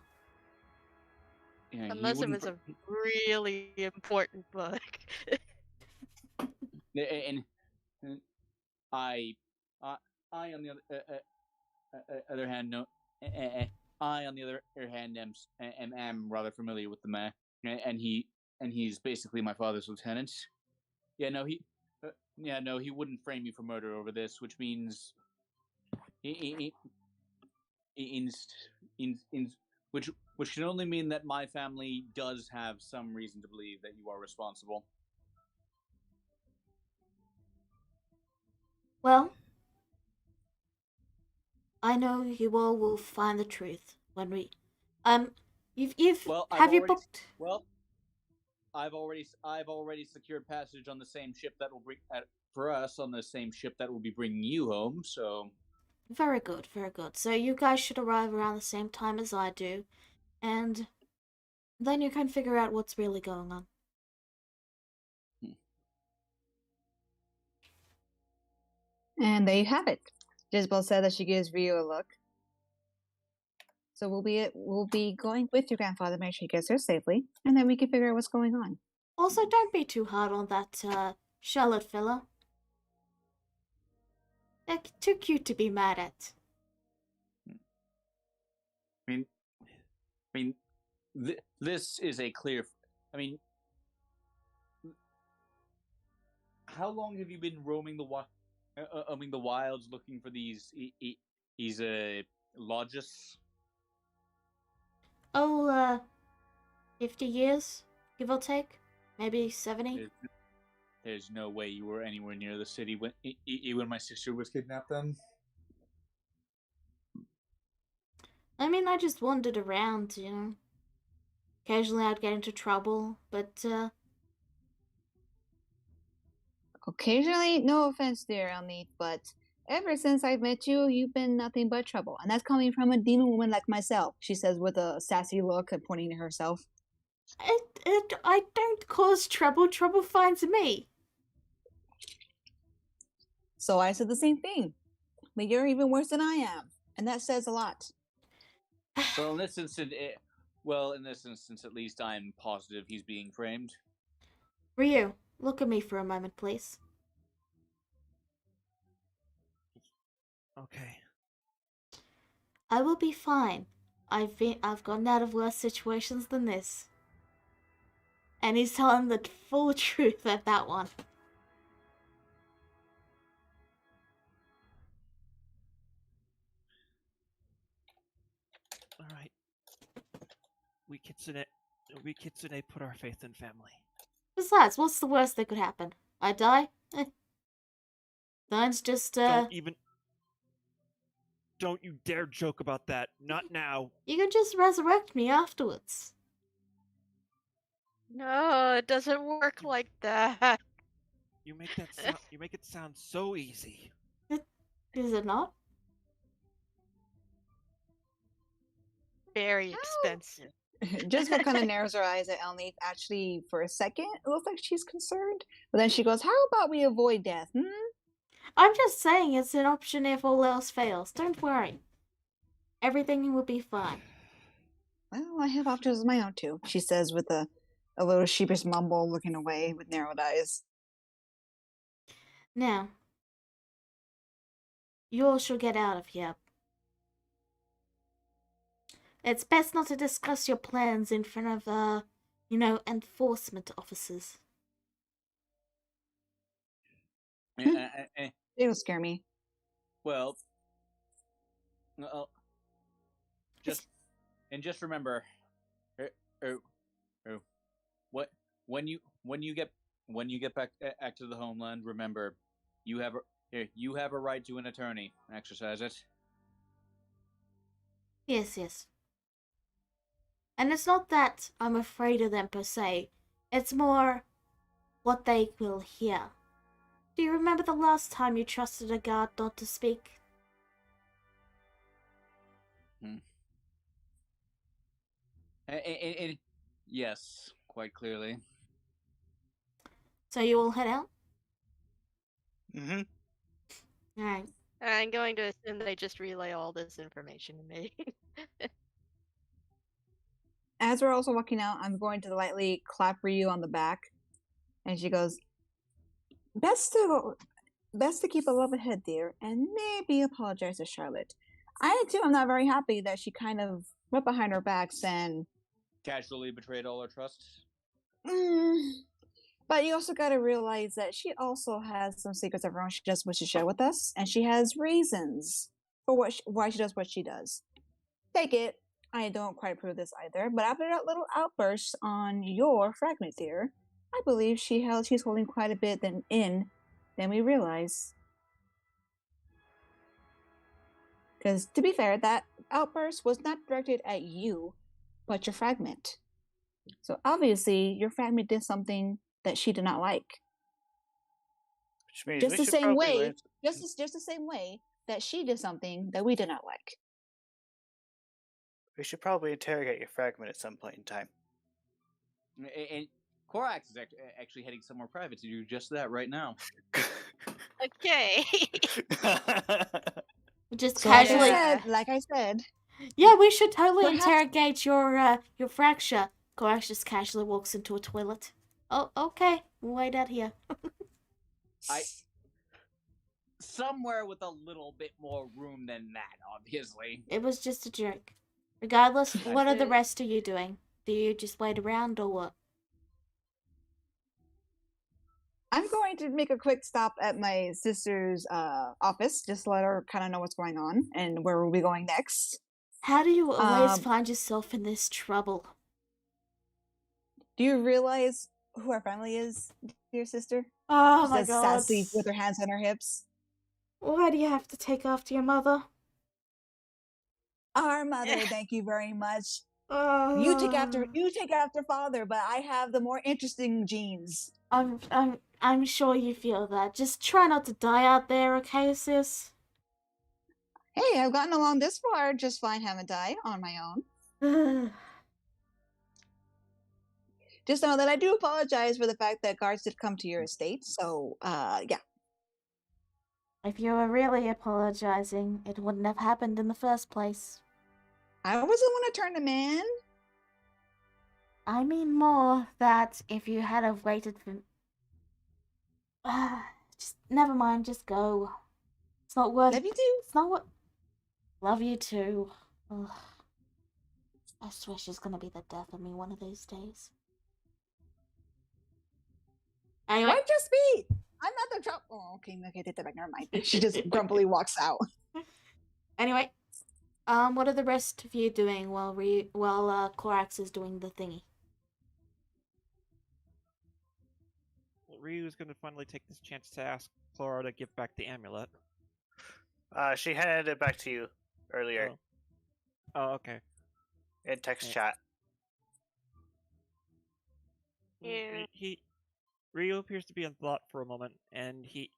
Yeah, Unless it was a really important book. And I on the other hand, no. I on the other hand am rather familiar with the man, and he's basically my father's lieutenant. Yeah, no, he wouldn't frame you for murder over this, which means, which can only mean that my family does have some reason to believe that you are responsible. Well, I know you all will find the truth when we, have you booked? Well, I've already secured passage on the same ship that will bring for us on the same ship that will be bringing you home. So very good, very good. So you guys should arrive around the same time as I do, and then you can figure out what's really going on. And there you have it. Jezebel said that she gives Ryu a look. So we'll be going with your grandfather, make sure he gets there safely, and then we can figure out what's going on. Also, don't be too hard on that Charlotte fella. They're too cute to be mad at. I mean, this is a clear. I mean, how long have you been roaming the wilds looking for these lodges? Oh, 50 years, give or take, maybe 70. There's no way you were anywhere near the city when my sister was kidnapped. Then. I mean, I just wandered around, you know. Occasionally I'd get into trouble, but, Occasionally, no offense there, Elnith, but Ever since I've met you, you've been nothing but trouble. And that's coming from a demon woman like myself, she says with a sassy look and pointing to herself. I don't cause trouble. Trouble finds me. So I said the same thing. But you're even worse than I am. And that says a lot. Well, in this instance, at least I'm positive he's being framed. Ryu, look at me for a moment, please. Okay. I will be fine. I've gotten out of worse situations than this. And he's telling the full truth at that one. All right. We Kitsune put our faith in family. Besides, what's the worst that could happen? I die? Mine's just, Don't you dare joke about that. Not now. You can just resurrect me afterwards. No, it doesn't work like that. You make it sound so easy. Is it not? Very expensive. Jessica kind of narrows her eyes at Elnathan. Actually, for a second, it looks like she's concerned. But then she goes, how about we avoid death, I'm just saying it's an option if all else fails. Don't worry. Everything will be fine. Well, I have options of my own too, she says with a little sheepish mumble, looking away with narrowed eyes. Now, you all should get out of here. It's best not to discuss your plans in front of, enforcement officers. They don't scare me. Well, just remember, what when you get back to the homeland, remember, you have a right to an attorney. Exercise it. Yes. And it's not that I'm afraid of them per se. It's more what they will hear. Do you remember the last time you trusted a guard not to speak? Yes, quite clearly. So you all head out? Mm-hmm. Alright. I'm going to assume they just relay all this information to me. As we're also walking out, I'm going to lightly clap Ryu on the back. And she goes, best to keep a level head, dear, and maybe apologize to Charlotte. I too am not very happy that she kind of went behind her backs and casually betrayed all her trusts. But you also got to realize that she also has some secrets of her own she just wishes to share with us, and she has reasons for why she does what she does. Take it. I don't quite prove this either, but after that little outburst on your fragment here, I believe she's holding quite a bit than we realize. Because to be fair, that outburst was not directed at you, but your fragment. So obviously, your fragment did something that she did not like. Which means just the same way that she did something that we did not like. We should probably interrogate your fragment at some point in time. And Korax is actually heading somewhere private to do just that right now. Okay. Just So casually. Like I said. Yeah, we should totally interrogate your fracture. Korax just casually walks into a toilet. Oh, okay. We'll wait out here. Somewhere with a little bit more room than that, obviously. It was just a joke. Regardless, what are the rest of you doing? Do you just wait around or what? I'm going to make a quick stop at my sister's office, just to let her kind of know what's going on and where we'll be going next. How do you always find yourself in this trouble? Do you realize who our family is, dear sister? Oh my god. Sassy with her hands on her hips. Why do you have to take after your mother? Our mother, thank you very much. You take after father, but I have the more interesting genes. I'm sure you feel that. Just try not to die out there, okay, sis? Hey, I've gotten along this far just fine, haven't I? On my own. Just know that I do apologize for the fact that guards did come to your estate. So, yeah. If you were really apologizing, it wouldn't have happened in the first place. I was the one to turn them in. I mean more that if you had have waited for... just never mind, just go. It's not worth... Love you too. It's not what... Love you too. Ugh. I swear she's gonna be the death of me one of these days. Anyway. Why just me? I'm not the trouble. Oh, okay, take that back. Never mind. She just grumpily walks out. Anyway, what are the rest of you doing while Clorax is doing the thingy? Well, Ryu's going to finally take this chance to ask Clara to give back the amulet. She handed it back to you earlier Oh, okay. in text Yeah. chat. Yeah. Ryu appears to be in thought for a moment, and he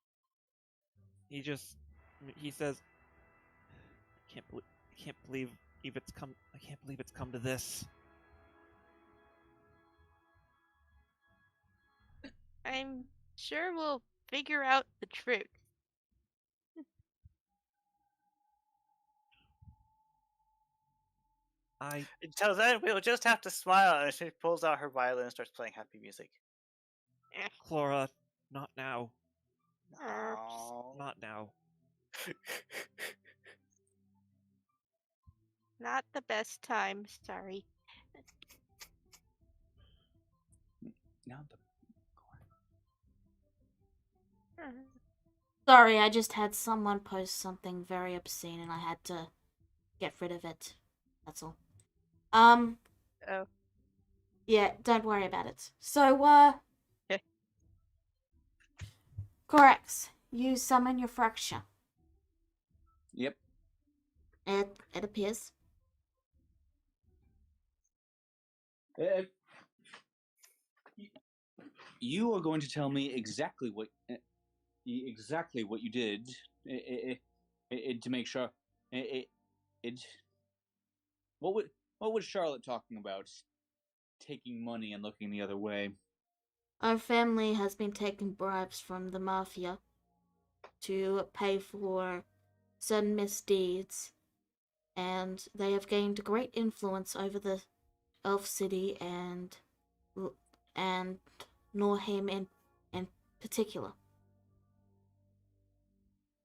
says, I can't believe it's come to this. I'm sure we'll figure out the truth. Until then, we'll just have to smile. And she pulls out her violin and starts playing happy music. Clara, not now. No. Not now. Not the best time, sorry. Not the Sorry, I just had someone post something very obscene and I had to get rid of it. That's all. Oh. Yeah, don't worry about it. So, Okay. Corax, you summon your fracture. Yep. It appears. You are going to tell me exactly what you did to make sure. What was Charlotte talking about? Taking money and looking the other way. Our family has been taking bribes from the mafia to pay for certain misdeeds, and they have gained great influence over the Elf City and Norheim in particular.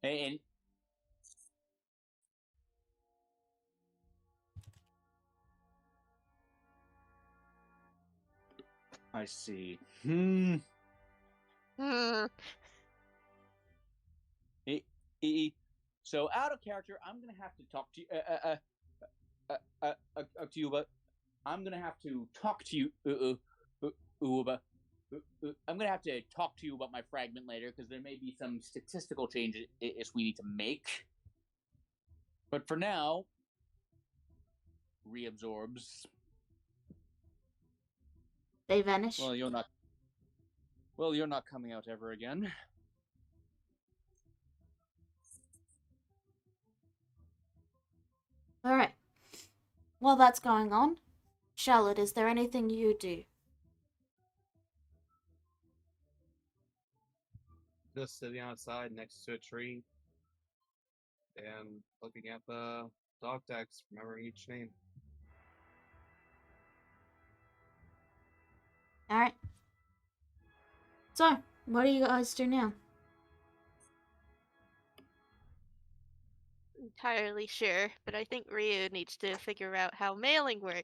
And I see. So out of character, I'm gonna have to talk to you. I'm gonna have to talk to you. I'm gonna have to talk to you about my fragment later because there may be some statistical changes we need to make. But for now, reabsorbs. They vanish. Well, you're not coming out ever again. Alright. While that's going on, Charlotte, is there anything you do? Just sitting outside next to a tree and looking at the dog tags, remembering each name. Alright. So, what do you guys do now? Entirely sure, but I think Ryu needs to figure out how mailing works.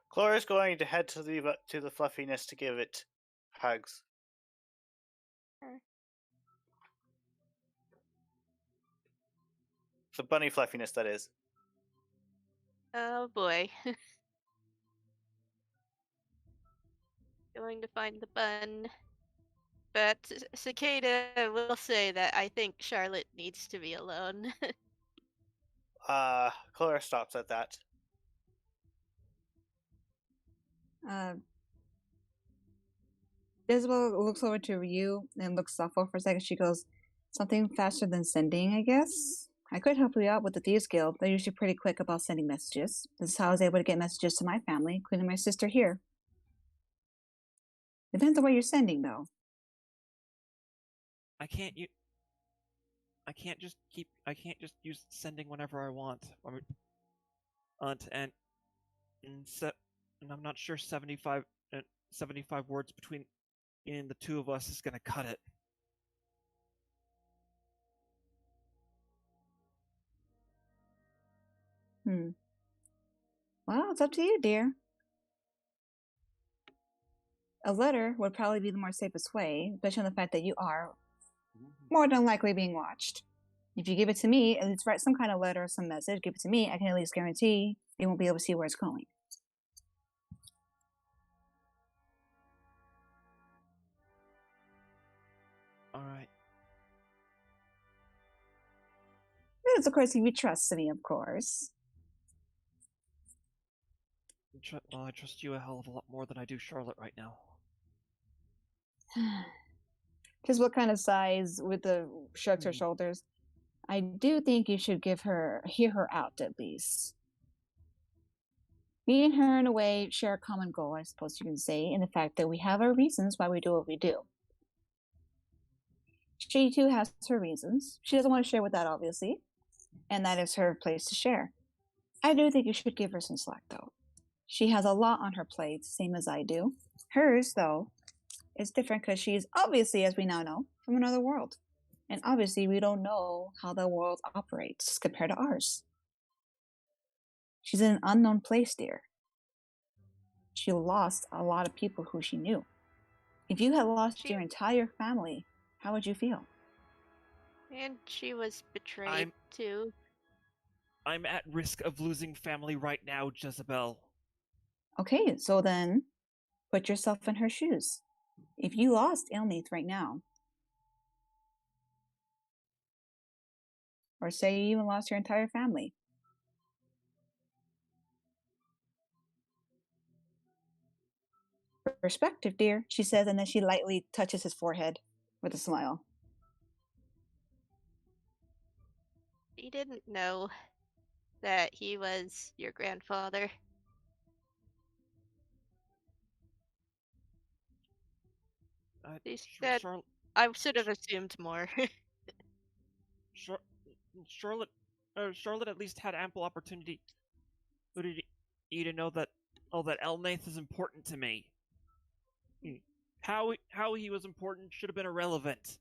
Clara's going to head to the fluffiness to give it hugs. The bunny fluffiness, that is. Oh boy. Going to find the bun. But Cicada will say that I think Charlotte needs to be alone. Clara stops at that. Isabel looks over to Ryu and looks thoughtful for a second. She goes, Something faster than sending, I guess? I could help you out with the Thieves Guild. They're usually pretty quick about sending messages. This is how I was able to get messages to my family, including my sister here. Depends on what you're sending, though. I can't just use sending whenever I want. And I'm not sure 75 words between in the two of us is gonna cut it. Well, it's up to you, dear. A letter would probably be the more safest way, especially on the fact that you are more than likely being watched. If you give it to me, at least write some kind of letter or some message, give it to me, I can at least guarantee they won't be able to see where it's going. Alright. This is, of course, if you trust me, of course. Well, I trust you a hell of a lot more than I do Charlotte right now. Just what kind of size with the shrugs her shoulders. I do think you should hear her out at least. Me and her, in a way, share a common goal, I suppose you can say, in the fact that we have our reasons why we do what we do. She too has her reasons. She doesn't want to share with that, obviously, and that is her place to share. I do think you should give her some slack, though. She has a lot on her plate, same as I do. Hers, though, is different because she's obviously, as we now know, from another world. And obviously, we don't know how the world operates compared to ours. She's in an unknown place, dear. She lost a lot of people who she knew. If you had lost your entire family, how would you feel? And she was betrayed too. I'm at risk of losing family right now, Jezebel. Okay, so then put yourself in her shoes. If you lost Elnath right now, or say you even lost your entire family, perspective, dear, she says, and then she lightly touches his forehead with a smile. She didn't know that he was your grandfather. She said I should have assumed more. Charlotte at least had ample opportunity for you to know that Elnath is important to me. How he was important should have been irrelevant.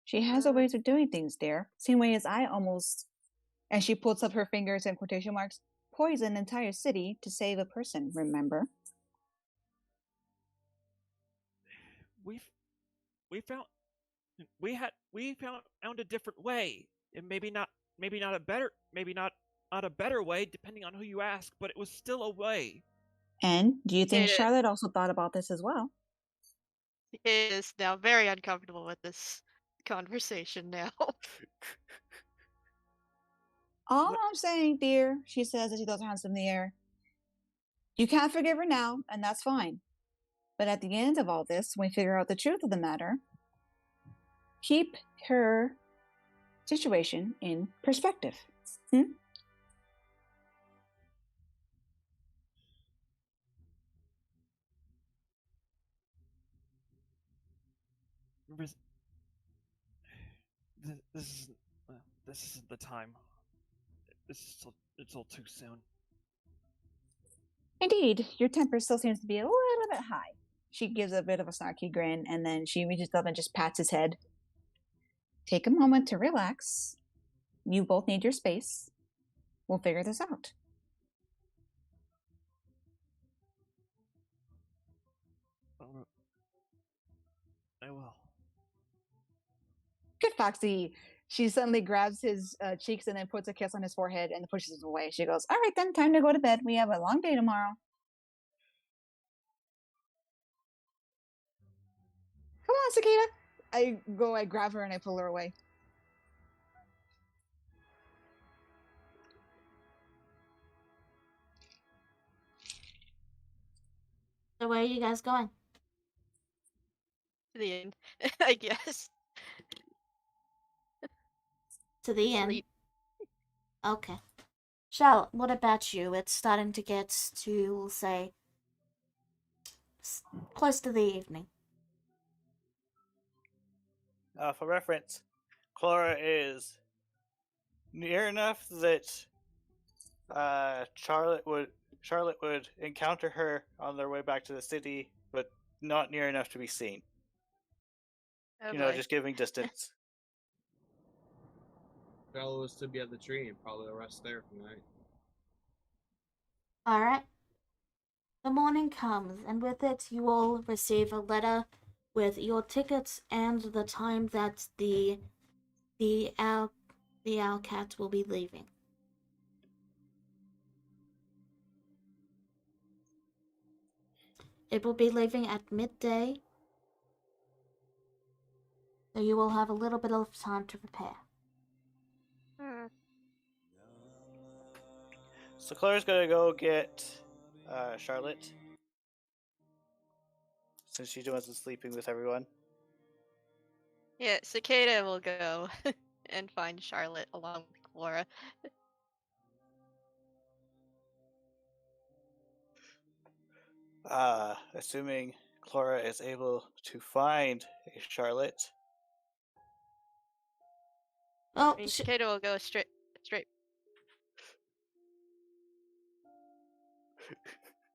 She has her ways of doing things, dear. Same way as I almost, and she puts up her fingers in quotation marks, poison an entire city to save a person, remember? We found a different way. And maybe not a better way, depending on who you ask, but it was still a way. And do you think Charlotte also thought about this as well? Is now very uncomfortable with this conversation now. All I'm saying, dear, she says as she throws her hands in the air, you can't forgive her now, and that's fine. But at the end of all this, when we figure out the truth of the matter, keep her situation in perspective. This isn't the time. It's all too soon. Indeed, your temper still seems to be a little bit high. She gives a bit of a snarky grin, and then she reaches up and just pats his head. Take a moment to relax. You both need your space. We'll figure this out. I will. Good Foxy. She suddenly grabs his cheeks and then puts a kiss on his forehead and pushes him away. She goes, all right then, time to go to bed. We have a long day tomorrow. Come on, Cicada. I grab her and I pull her away. So where are you guys going? The end, I guess. To the end. Sleep. Okay. Charlotte, what about you? It's starting to get to, we'll say, close to the evening. For reference, Clara is near enough that Charlotte would encounter her on their way back to the city, but not near enough to be seen. Oh You know, boy. just giving distance. Bella was to be at the tree and probably rest there tonight. Alright. The morning comes, and with it you all receive a letter with your tickets and the time that the owl cat will be leaving. It will be leaving at midday, so you will have a little bit of time to prepare. So Clara's gonna go get Charlotte, since she wasn't sleeping with everyone. Yeah, Cicada will go and find Charlotte along with Clara. Assuming Clara is able to find a Charlotte. Well, I mean, Cicada will go straight.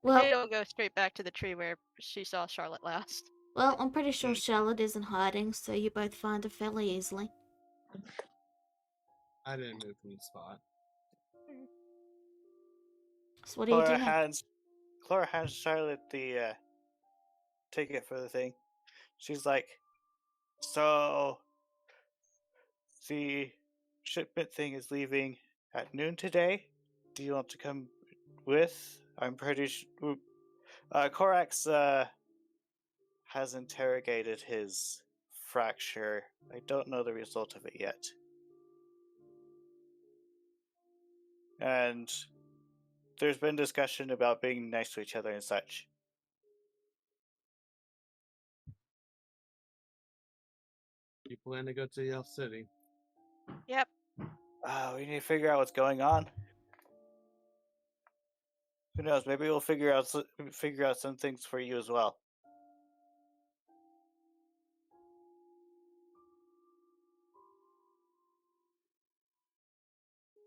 Cicada will go straight back to the tree where she saw Charlotte last. well, I'm pretty sure Charlotte isn't hiding, so you both find her fairly easily. I didn't move from the spot. So what are you doing? Clara hands Charlotte the ticket for the thing. She's like, so the shipment thing is leaving at noon today. Do you want to come with? I'm pretty sure. Korax has interrogated his fracture. I don't know the result of it yet. And there's been discussion about being nice to each other and such. You plan to go to the Elf City? Yep. We need to figure out what's going on. Who knows? Maybe we'll figure out some things for you as well.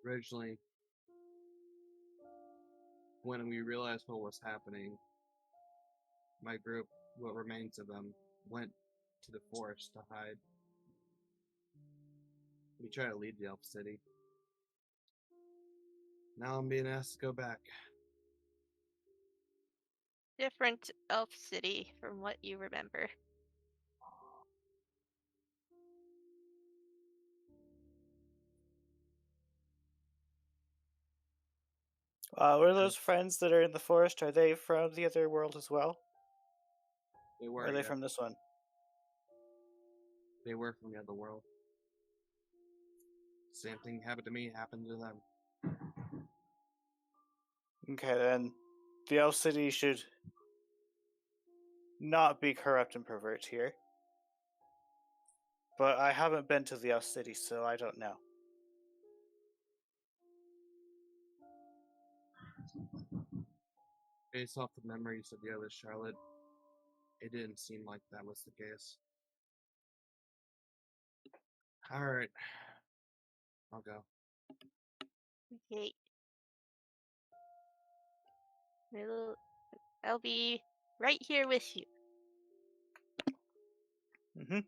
Originally, when we realized what was happening, my group, what remains of them, went to the forest to hide. We try to leave the Elf City. Now I'm being asked to go back. Different elf city from what you remember. Were those friends that are in the forest, are they from the other world as well? They were. Or are they Yeah. from this one? They were from the other world. Same thing happened to me, happened to them. Okay, then the Elf City should not be corrupt and pervert here. But I haven't been to the Elf City, so I don't know. Based off the memories of the other Charlotte, it didn't seem like that was the case. Alright. I'll go. Okay. I'll be right here with you. Mm-hmm.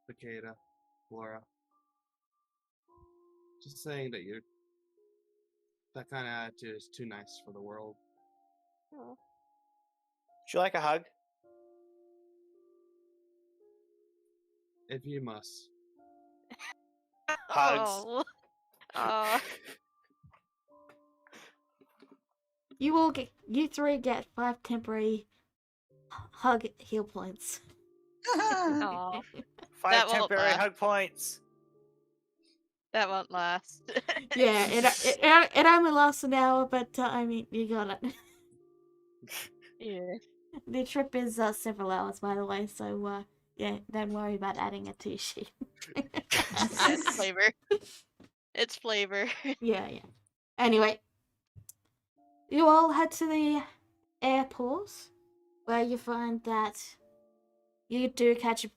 Cicada, Laura. Just saying that that kind of attitude is too nice for the world. Oh. Would you like a hug? If you must. Hugs. Oh. You three get 5 temporary hug heal points. Aw. 5 That won't temporary last. hug points. That won't last. Yeah, it only lasts an hour, but I mean, you got it. Yeah. The trip is several hours, by the way, so yeah, don't worry about adding a tea sheet. Yeah, it's flavor. It's flavor. Yeah. Anyway, you all head to the airport, where you find that you do catch a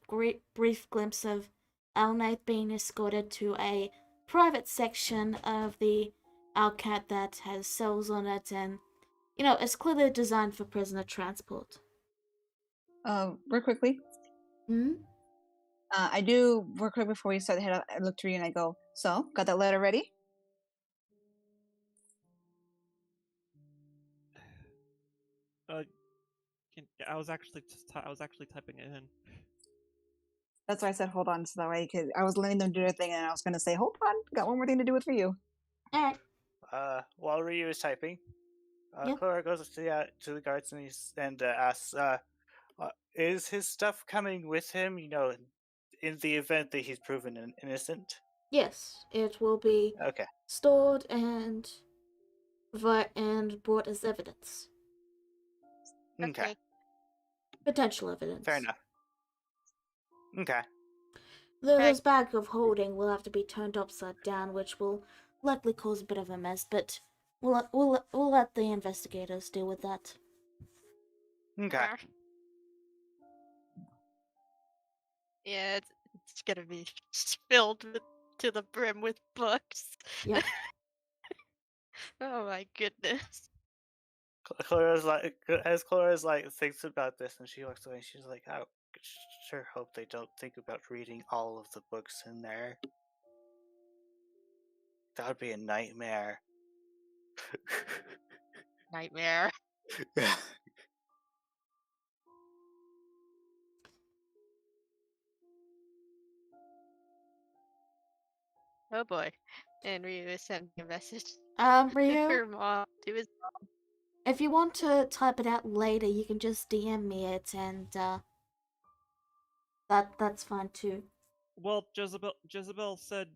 brief glimpse of Elnate being escorted to a private section of the Alcat that has cells on it, and it's clearly designed for prisoner transport. Real quickly, Hmm. I do real quick before we start the head. I look to you and I go, "So, got that letter ready?" I was actually typing it in. That's why I said hold on, so that way, because I was letting them do their thing, and I was going to say, hold on, got one more thing to do with for you. All right. While Ryu is typing, Yep. Clara goes to the guards and asks, "Is his stuff coming with him? In the event that he's proven innocent." Yes, it will be Okay. stored and brought as evidence. Okay. Potential evidence. Fair enough. Okay. This bag of holding will have to be turned upside down, which will likely cause a bit of a mess, but we'll let the investigators deal with that. Okay. Yeah, it's gonna be filled to the brim with books. Yep. Oh my goodness. Clara's thinks about this, and she walks away. She's like, "I sure hope they don't think about reading all of the books in there. That would be a nightmare." Nightmare. Oh boy. And Ryu is sending a message to Ryu, her mom, to his mom. if you want to type it out later, you can just DM me it, and that's fine too. Well, Jezebel said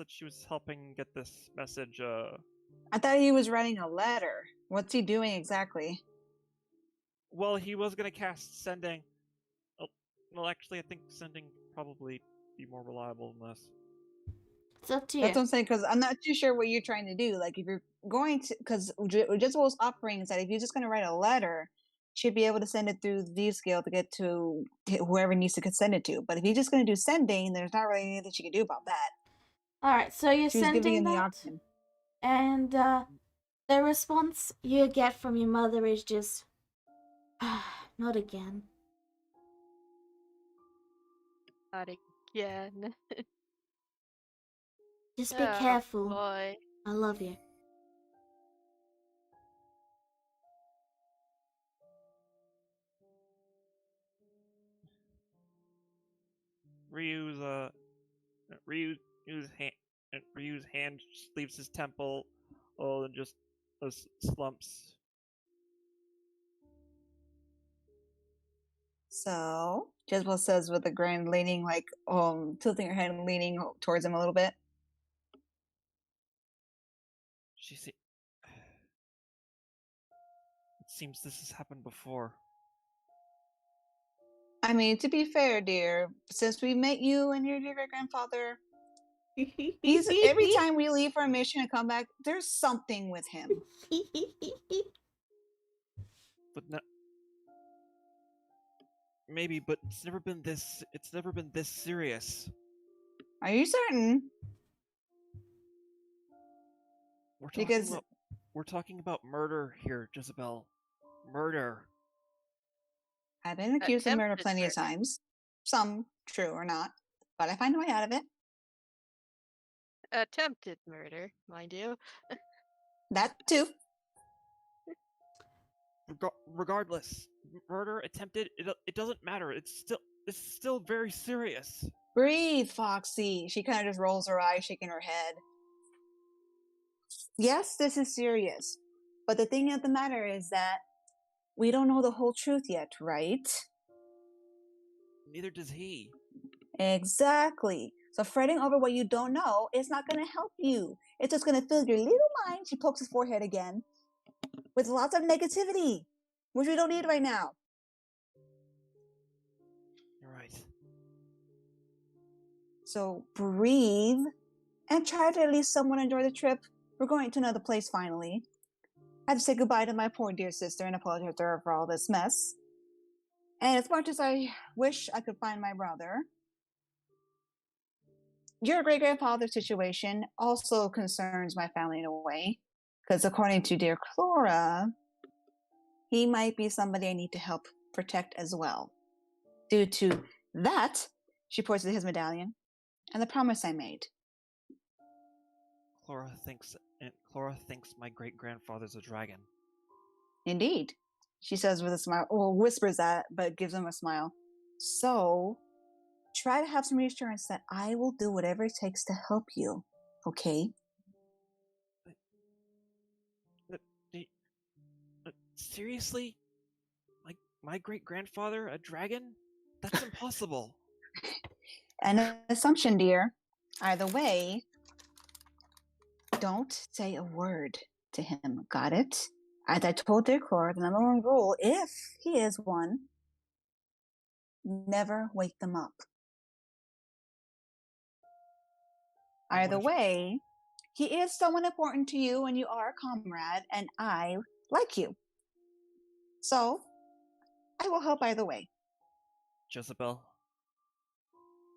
she was helping get this message. I thought he was writing a letter. What's he doing exactly? Well, he was gonna cast sending. Well, actually, I think sending probably be more reliable than this. It's up to you. That's what I'm saying, because I'm not too sure what you're trying to do. Like, if you're going to, because Jezebel's offering is that if you're just going to write a letter, she'd be able to send it through the scale to get to whoever needs to send it to. But if you're just going to do sending, there's not really anything she can do about that. All right, so you're She was giving sending him the that, option. and the response you get from your mother is just, not again. Not again. Just be Oh, careful. boy. I love you. Ryu's hand leaves his temple, and just slumps. So Jezebel says with a grin, leaning tilting her head and leaning towards him a little bit. It seems this has happened before. I mean, to be fair, dear, since we met you and your dear great grandfather, he's every time we leave for a mission and come back, there's something with him. But no, maybe, but it's never been this serious. Are you certain? We're talking about murder here, Jezebel. Murder. I've been accused of murder Attempted plenty of times. Some true or not, but I find a way out of it. Attempted murder, mind you. That too. Regardless, murder, attempted, it doesn't matter. It's still very serious. Breathe, Foxy. She kind of just rolls her eyes, shaking her head. Yes, this is serious. But the thing of the matter is that we don't know the whole truth yet, right? Neither does he. Exactly. So fretting over what you don't know is not going to help you. It's just going to fill your little mind. She pokes his forehead again with lots of negativity. which we don't need right now. You're right. So breathe and try to at least somewhat enjoy the trip. We're going to another place finally. I had to say goodbye to my poor dear sister and apologize to her for all this mess. And as much as I wish I could find my brother, your great grandfather's situation also concerns my family in a way. Because according to dear Clora, he might be somebody I need to help protect as well. Due to that, she points to his medallion and the promise I made. Clora thinks my great grandfather's a dragon. Indeed, she says with a smile. Well, whispers that, but gives him a smile. So, try to have some reassurance that I will do whatever it takes to help you. Okay? Seriously? My great grandfather a dragon? That's impossible. An assumption, dear. Either way, don't say a word to him. Got it? As I told dear Clora, the number one rule, if he is one, never wake them up. Either way, he is someone important to you and you are a comrade, and I like you. So, I will help either way. Jezebel,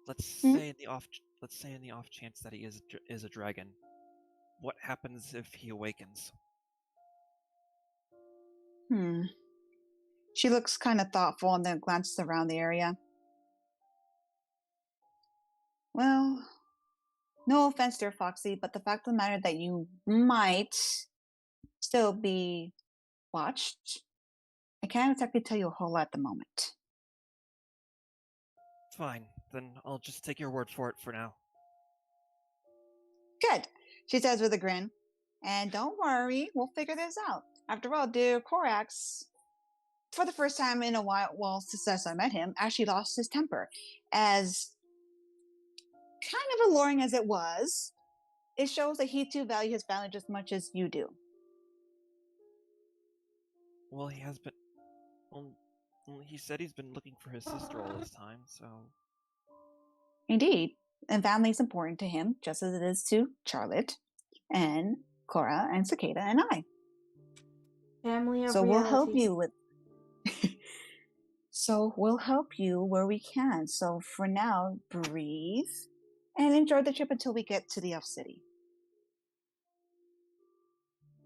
let's say in the off chance that he is a dragon, what happens if he awakens? She looks kind of thoughtful and then glances around the area. Well, no offense, dear Foxy, but the fact of the matter that you might still be watched, I can't exactly tell you a whole lot at the moment. Fine, then I'll just take your word for it for now. Good, she says with a grin. And don't worry, we'll figure this out. After all, dear Korax, for the first time in a while since I met him, actually lost his temper. As kind of alluring as it was, it shows that he too values his family just as much as you do. Well, he has been. Well, he said he's been looking for his sister all this time, so. Indeed, and family is important to him, just as it is to Charlotte, and Cora, and Cicada, and I. Family of So reality. we'll help you with. So we'll help you where we can. So for now, breathe and enjoy the trip until we get to the Elf City.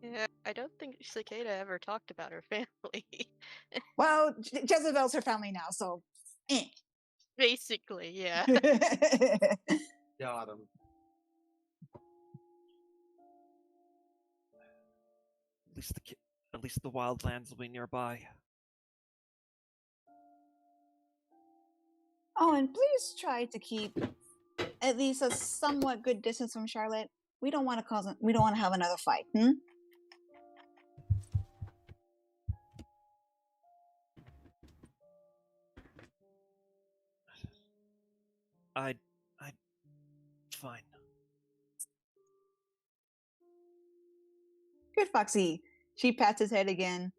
Yeah, I don't think Cicada ever talked about her family. Well, Jezebel's her family now, so. Basically, yeah. Got him. At least the wildlands will be nearby. Oh, and please try to keep at least a somewhat good distance from Charlotte. We don't want to have another fight. I'd fine. Good, Foxy. She pats his head again.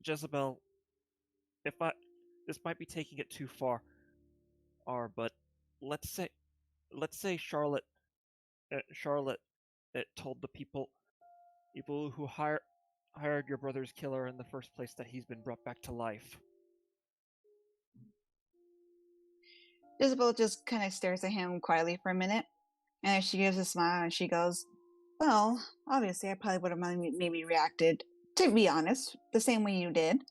Jezebel, this might be taking it too far, but let's say Charlotte told the people who hired your brother's killer in the first place that he's been brought back to life. Isabel just kind of stares at him quietly for a minute, and she gives a smile and she goes, well, obviously I probably would have maybe reacted, to be honest, the same way you did.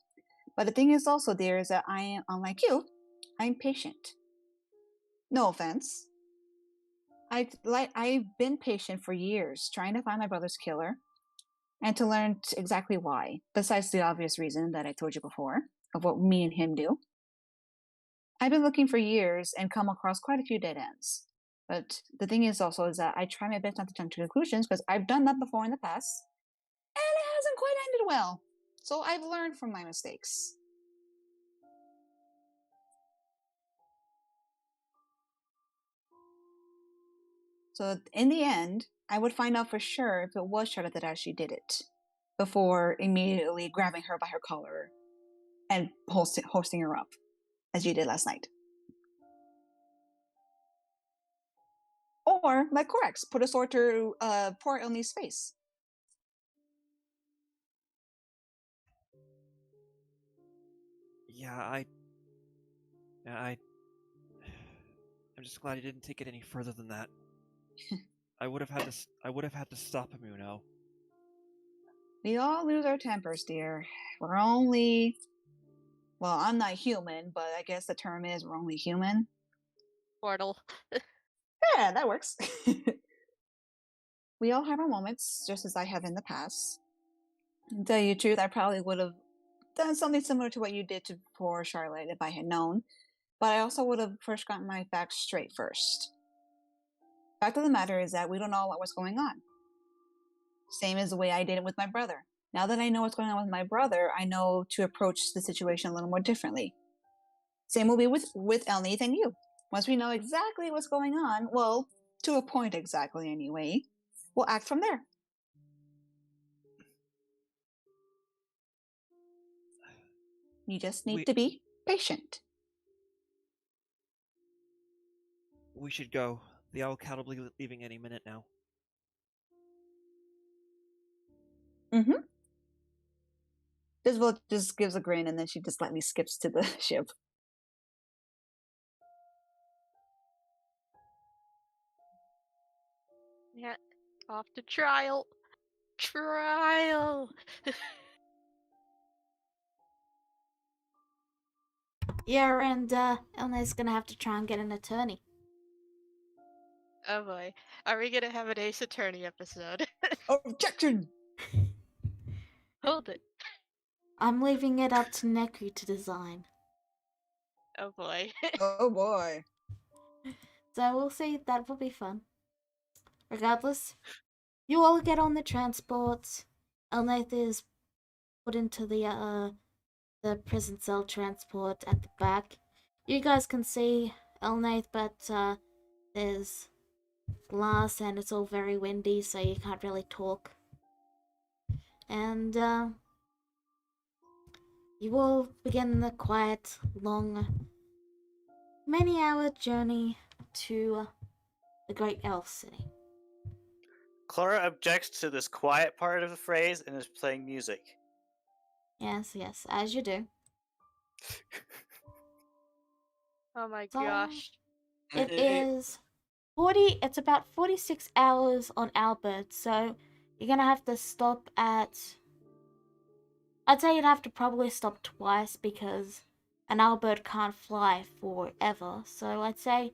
But the thing is also, dear, is that I am, unlike you, I'm patient. No offense. I've been patient for years, trying to find my brother's killer, and to learn exactly why, besides the obvious reason that I told you before, of what me and him do. I've been looking for years and come across quite a few dead ends. But the thing is also is that I try my best not to jump to conclusions because I've done that before in the past, and it hasn't quite ended well. So I've learned from my mistakes. So in the end, I would find out for sure if it was Charlotte that actually did it before immediately grabbing her by her collar and hosting her up, as you did last night. Or, like Corax, put a sword to poor Elnie's face. Yeah, I'm just glad he didn't take it any further than that. I would have had to stop him, you know. We all lose our tempers, dear. We're only... Well, I'm not human, but I guess the term is we're only human. Portal. Yeah, that works. We all have our moments, just as I have in the past. To tell you the truth, I probably would have done something similar to what you did for Charlotte if I had known, but I also would have first gotten my facts straight first. Fact of the matter is that we don't know what's going on. Same as the way I did it with my brother. Now that I know what's going on with my brother, I know to approach the situation a little more differently. Same will be with Elnith and you. Once we know exactly what's going on, well, to a point exactly anyway, we'll act from there. You just need to be patient. We should go. The owl cat will be leaving any minute now. Mm-hmm. Isabel just gives a grin and then she just slightly skips to the ship. Yeah, off to trial. Trial. Yeah, and Elna's gonna have to try and get an attorney. Oh boy, are we gonna have an Ace Attorney episode? Objection! Hold it. I'm leaving it up to Neku to design. Oh boy. Oh boy. So we'll see, that will be fun. Regardless, you all get on the transport. Elnath is put into the prison cell transport at the back. You guys can see Elnath, but there's glass and it's all very windy, so you can't really talk. And you all begin the quiet, long, many-hour journey to the Great Elf City. Clara objects to this quiet part of the phrase and is playing music. Yes, as you do. Oh my So, gosh. it's about 46 hours on Albert, so you're gonna have to stop at... I'd say you'd have to probably stop twice because an Albert can't fly forever, so I'd say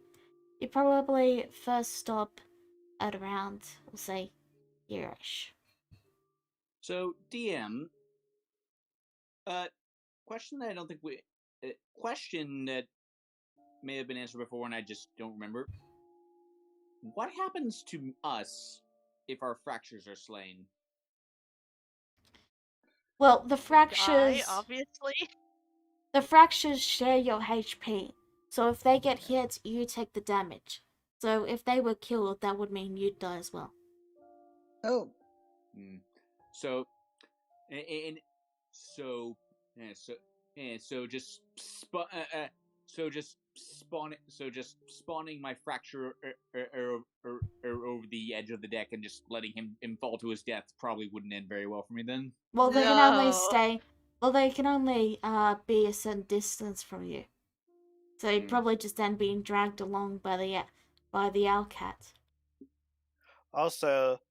you probably first stop at around, we'll say, here-ish. So, DM, question that I don't think question that may have been answered before and I just don't remember. What happens to us if our fractures are slain? Well, the fractures... Die, obviously. The fractures share your HP, so if they get hit, you take the damage. So if they were killed, that would mean you'd die as well. Oh. So, just spawning my fracture over the edge of the deck and just letting him fall to his death probably wouldn't end very well for me then. Well, they can only stay. Well, they can only be a certain distance from you. So you'd probably just end being dragged along by the owl cat. Also,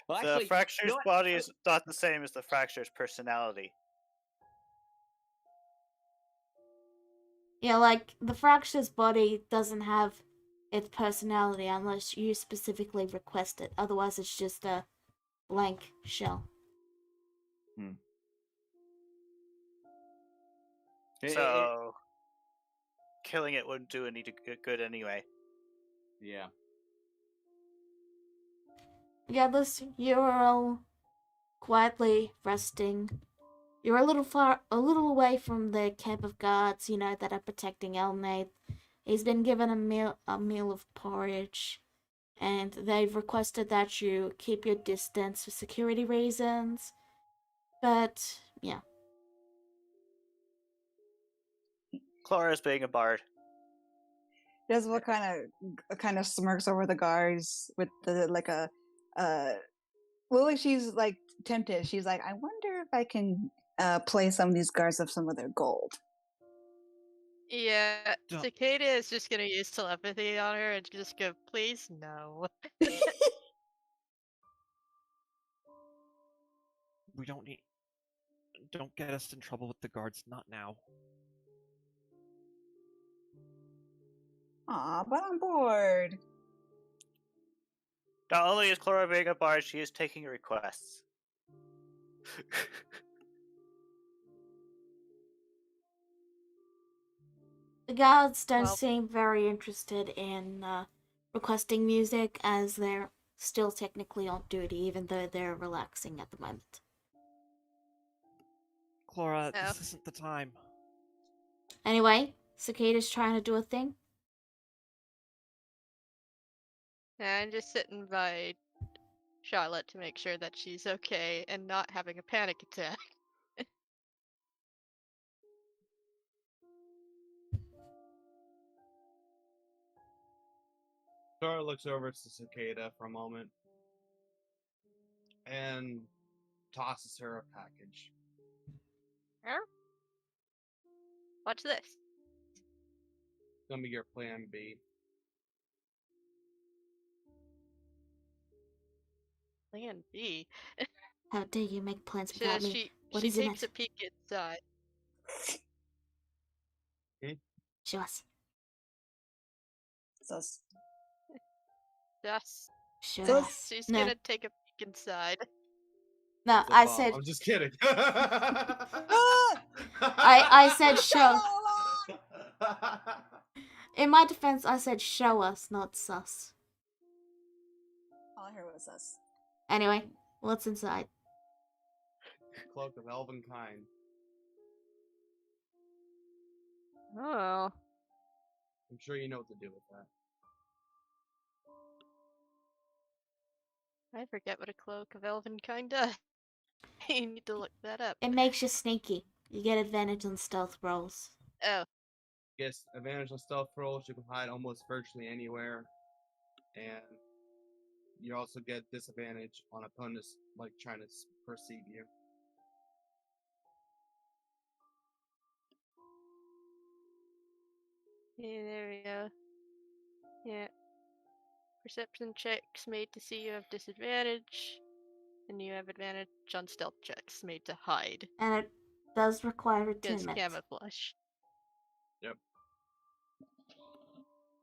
Well, the actually, fracture's body is not the same as the fracture's personality. Yeah, like the fracture's body doesn't have its personality unless you specifically request it. Otherwise, it's just a blank shell. So, killing it wouldn't do any good anyway. Yeah. Regardless, you're all quietly resting. You're a little away from the camp of guards, that are protecting Elnath. He's been given a meal of porridge, and they've requested that you keep your distance for security reasons. But yeah, Clara's being a bard. Jezebel kind of smirks over the guards with the like a well, like she's like tempted. She's like, I wonder if I can play some of these guards of some of their gold. Yeah, Don't- Cicada is just gonna use telepathy on her and just go, please no. We don't need. Don't get us in trouble with the guards. Not now. Aw, but I'm bored. Not only is Clara being a bard, she is taking requests. the guards don't Well- seem very interested in requesting music, as they're still technically on duty, even though they're relaxing at the moment. Clara, Oh. this isn't the time. Anyway, Cicada's trying to do a thing. I'm just sitting by Charlotte to make sure that she's okay and not having a panic attack. Dora looks over to Cicada for a moment and tosses her a package. Huh? Watch this. It's gonna be your plan B. Plan B. How dare you make plans without me? She What she is in takes it? a peek inside. Show us. Sus. Just Show So us. she's No, gonna take a peek inside. no, The I bomb. said I'm just kidding. Ah! I said show. All along! In my defense, I said show us, not sus. All I heard was sus. Anyway, what's inside? Cloak of elven kind. Oh. I'm sure you know what to do with that. I forget what a cloak of elven kind does. You need to look that up. It makes you sneaky. You get advantage on stealth rolls. Oh, Yes, advantage on stealth rolls. You can hide almost virtually anywhere, and you also get disadvantage on opponents like trying to perceive you. yeah, there we go. Yeah. Perception checks made to see you have disadvantage, and you have advantage on stealth checks made to hide And it does require against attunement. camouflage. Yep.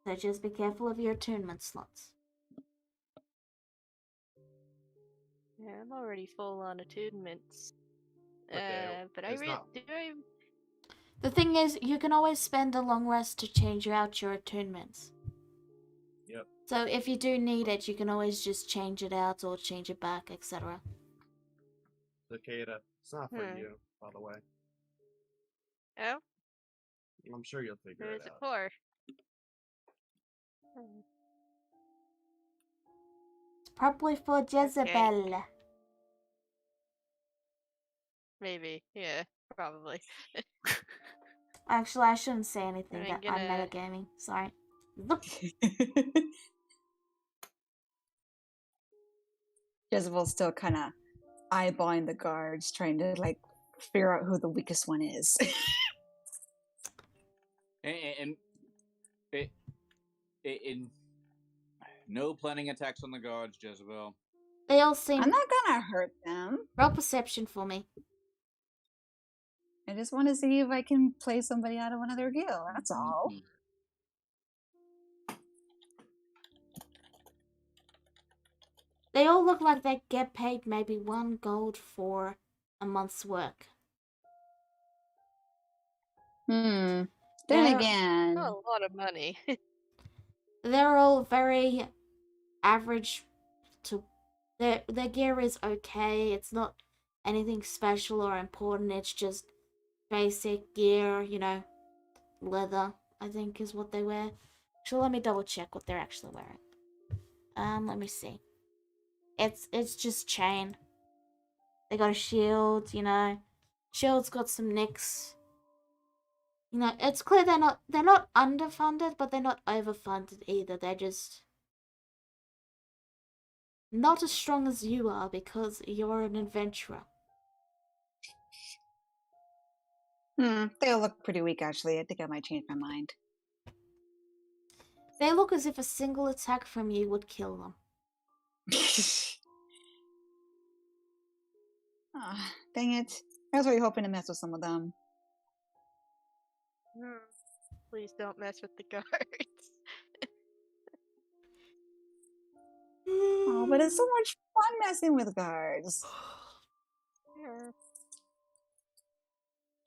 So just be careful of your attunement slots. Yeah, I'm already full on attunements. Okay, But I it's really not- do I. The thing is, you can always spend a long rest to change out your attunements. Yep. So if you do need it, you can always just change it out or change it back, etc. Cicada. It's not for Hmm. you, by the way. Oh, I'm sure you'll figure who it is it out. for? It's probably for Jezebel. Maybe, yeah, probably. Actually, I shouldn't say anything. I'm That gonna- I'm metagaming. Sorry. Look. Jezebel's still kind of eyeballing the guards, trying to like figure out who the weakest one is. And in no planning attacks on the guards, Jezebel. They all seem. I'm not gonna hurt them. Roll perception for me. I just want to see if I can play somebody out of one of their guild. That's all. Mhm. They all look like they get paid maybe 1 gold for a month's work. Then They're- again, Not a lot of money. They're all very average to their gear is okay. It's not anything special or important. It's just basic gear, you know, leather, I think is what they wear. So let me double check what they're actually wearing. Let me see. It's just chain. They got a shield, you know. Shield's got some nicks. You know, it's clear they're not underfunded, but they're not overfunded either. They're just not as strong as you are because you're an adventurer. They all look pretty weak, actually. I think I might change my mind. They look as if a single attack from you would kill them. Ah, dang it. I was really hoping to mess with some of them. Please don't mess with the guards. Oh, but it's so much fun messing with guards. Yeah.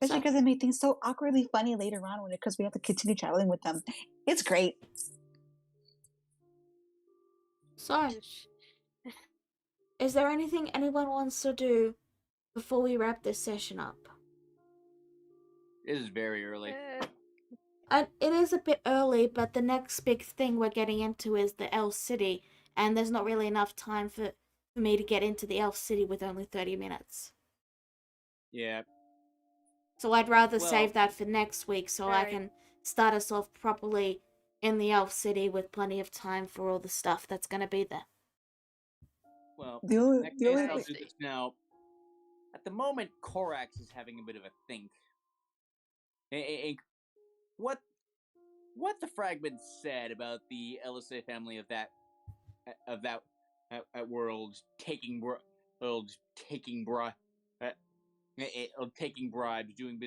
Especially because it made things so awkwardly funny later on because we have to continue traveling with them. It's great. So, is there anything anyone wants to do before we wrap this session up? It is very early. It is a bit early, but the next big thing we're getting into is the Elf City, and there's not really enough time for me to get into the Elf City with only 30 minutes. Yeah. So I'd rather save that for next week so I Right. can start us off properly in the Elf City with plenty of time for all the stuff that's going to be there. Well, The only- next the case, only I'll thing- do this now. At the moment, Korax is having a bit of a think. What the fragment said about the LSA family of that world taking bribes, doing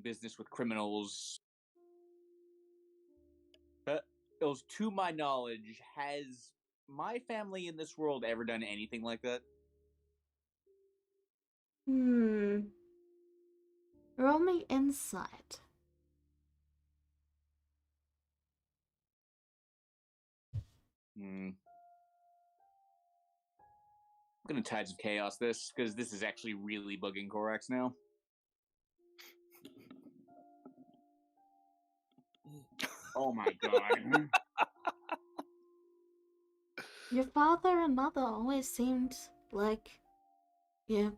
business with criminals. To my knowledge, has my family in this world ever done anything like that? Roll me insight. I'm gonna Tides of Chaos this, because this is actually really bugging Korax now. Oh my god. Your father and mother always seemed like, yeah,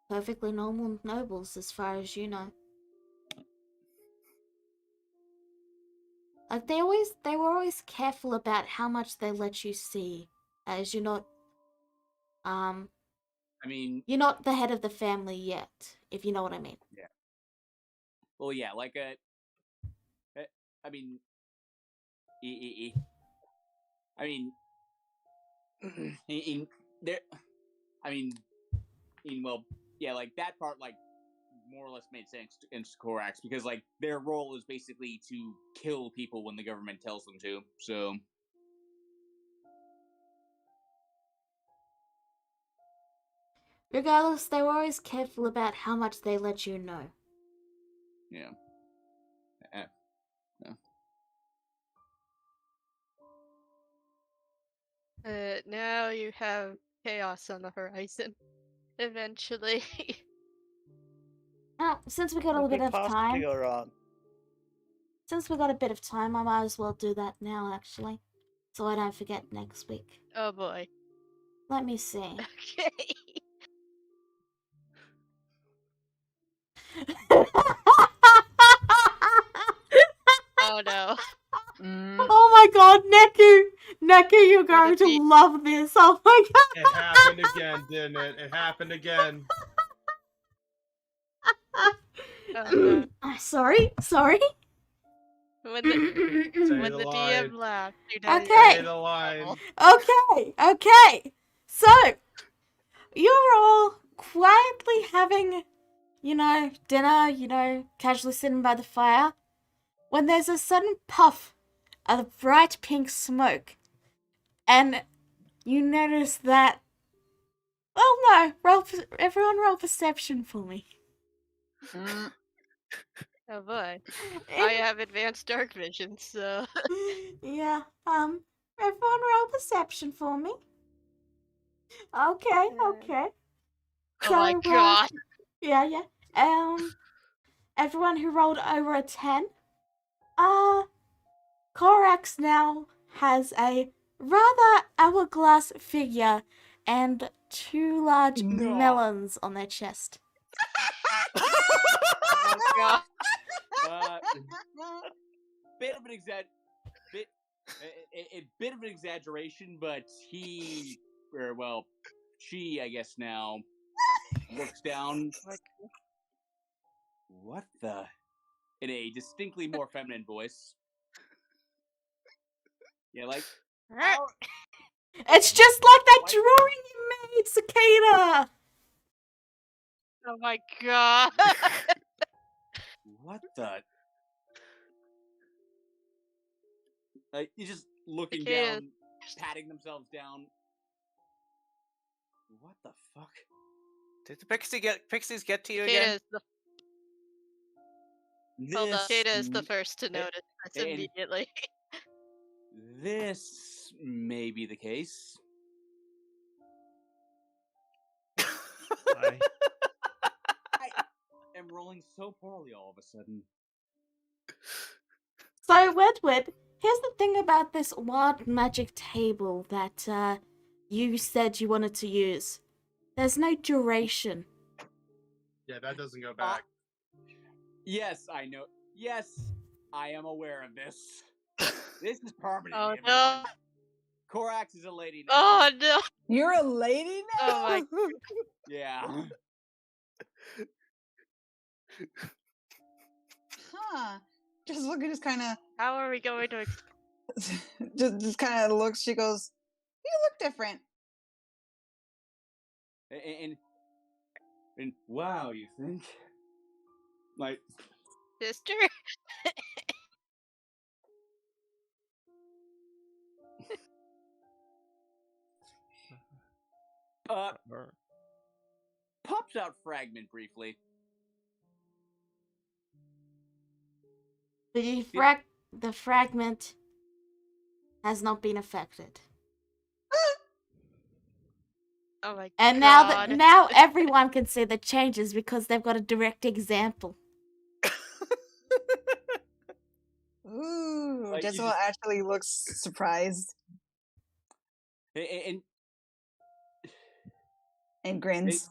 perfectly normal nobles as far as you know. Like they were always careful about how much they let you see, as you're not, I mean, you're not the head of the family yet, if you know what I mean. yeah. Well, yeah, like I mean, I mean, in there, I mean, well, yeah, like that part, like more or less made sense in Korax because like their role is basically to kill people when the government tells them to. So Regardless, they were always careful about how much they let you know. yeah. Now you have chaos on the horizon. Eventually. Now, since we got a What little bit could of possibly time, go wrong? since we got a bit of time, I might as well do that now, actually, so I don't forget next week. Oh boy. Let me see. Okay. Oh no. Oh my god, Neku, you're going What a to love this. Oh my god. It happened again, didn't it? It happened again. Oh no. Sorry. When the Say when the the line. DM laughed, you know Okay. Say the line. Okay. So, you're all quietly having, dinner, casually sitting by the fire, when there's a sudden puff of bright pink smoke, and you notice that. Well, no, everyone roll perception for me. Oh boy. I have advanced dark vision, so Yeah, everyone roll perception for me. Okay. Oh my god. Yeah. Everyone who rolled over a 10, Korax now has a rather hourglass figure and 2 large No. melons on their chest. Oh god. Bit of an bit of an exaggeration, but he, or well, she, I guess now, looks down. Like, What the? In a distinctly more feminine voice. Yeah, like. Our, It's just like that What? drawing you made, Cicada! oh my god. What the? Like, you're just looking Cicada. down, patting themselves down. What the fuck? Did the pixies get to you Cicada again? is the This, Cicada is the first to notice this and- immediately. this may be the case. I I'm rolling so poorly all of a sudden. So, Wedward, here's the thing about this wild magic table that you said you wanted to use. There's no duration. Yeah, that doesn't go back. Yes, I know. Yes, I am aware of this. This is permanent. Oh everyone. no. Korax is a lady now. Oh no. You're a lady now? Oh my Yeah. Huh. Just kind of How are we going to just kind of looks. She goes, "You look different." And wow, you think? Like, sister? or- pops out fragment briefly. The fragment has not been affected. Oh my And god. now everyone can see the changes because they've got a direct example. Ooh, Like, you Jezebel just- actually looks surprised And and grins.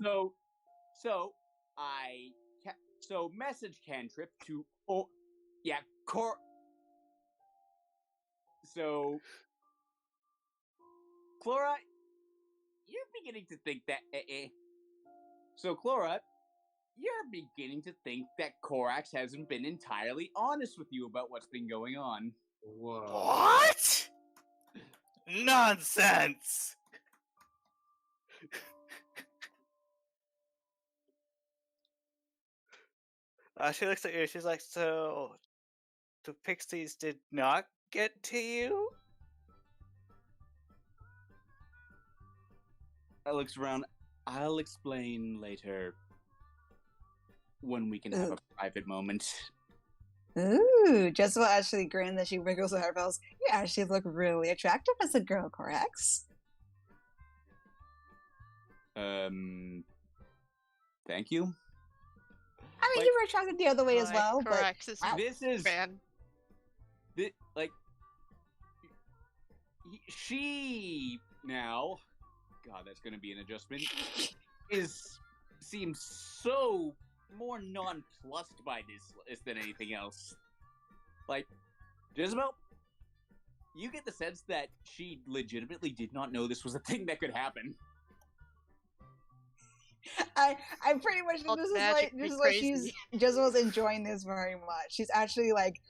so message cantrip to so Chlora, you're beginning to think that so Chlora, you're beginning to think that Korax hasn't been entirely honest with you about what's been going on. Whoa. What? Nonsense! She looks at you. She's like, "So, the pixies did not get to you?" I looks around. I'll explain later when we can have a private moment. Ooh, Jezebel actually grins as she wiggles her eyebrows. You actually look really attractive as a girl, Korax. Thank you. I mean, Like- you were attracted the other way as well, but Korax is This is fan. like she now. God, that's going to be an adjustment. Seems so more nonplussed by this than anything else. Like, Jezebel, you get the sense that she legitimately did not know this was a thing that could happen. I pretty much All this is magically why she's crazy. Jezebel's enjoying this very much. She's actually like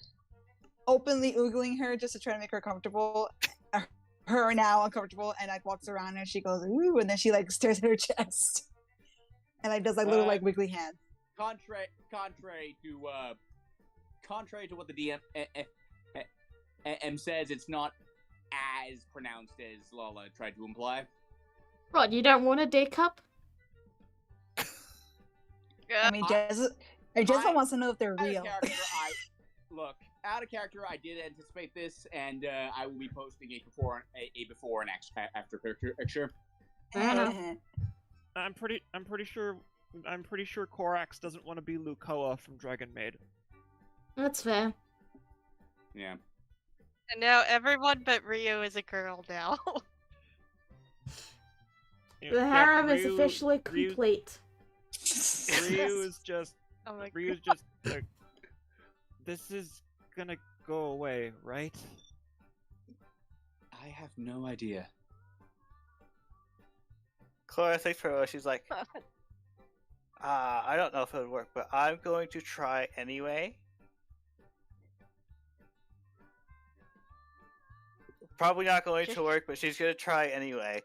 openly oogling her just to try to make her comfortable. Her now uncomfortable and like walks around and she goes ooh, and then she like stares at her chest and like does like little like wiggly hands. Contrary to what the DM says, it's not as pronounced as Lala tried to imply. What, you don't want a D cup? I mean, Jezebel wants to know if they're real. Out of character, I did anticipate this, and I will be posting a before and after picture. I'm pretty sure Korax doesn't want to be Lukoa from Dragon Maid. That's fair. Yeah. And now everyone but Ryu is a girl now. The harem is officially complete. Ryu is just. Oh my Ryu's just like. This is gonna go away, right? I have no idea. Clara thinks for a while. She's like, I don't know if it would work, but I'm going to try anyway. Probably not going to work, but she's gonna try anyway.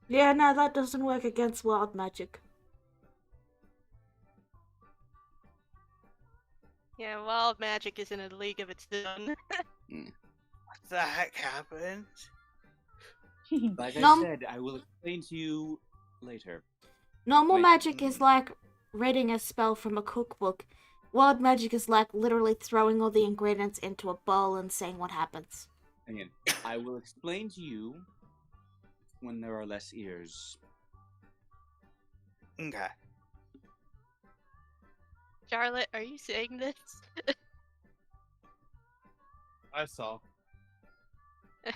Yeah, no, that doesn't work against wild magic. Yeah, wild magic is in a league of its own. What the heck happened? Like I Nom- said, I will explain to you later. Normal Wait. magic is like reading a spell from a cookbook. Wild magic is like literally throwing all the ingredients into a bowl and seeing what happens. Again, I will explain to you when there are less ears. Okay. Charlotte, are you saying this? I saw. I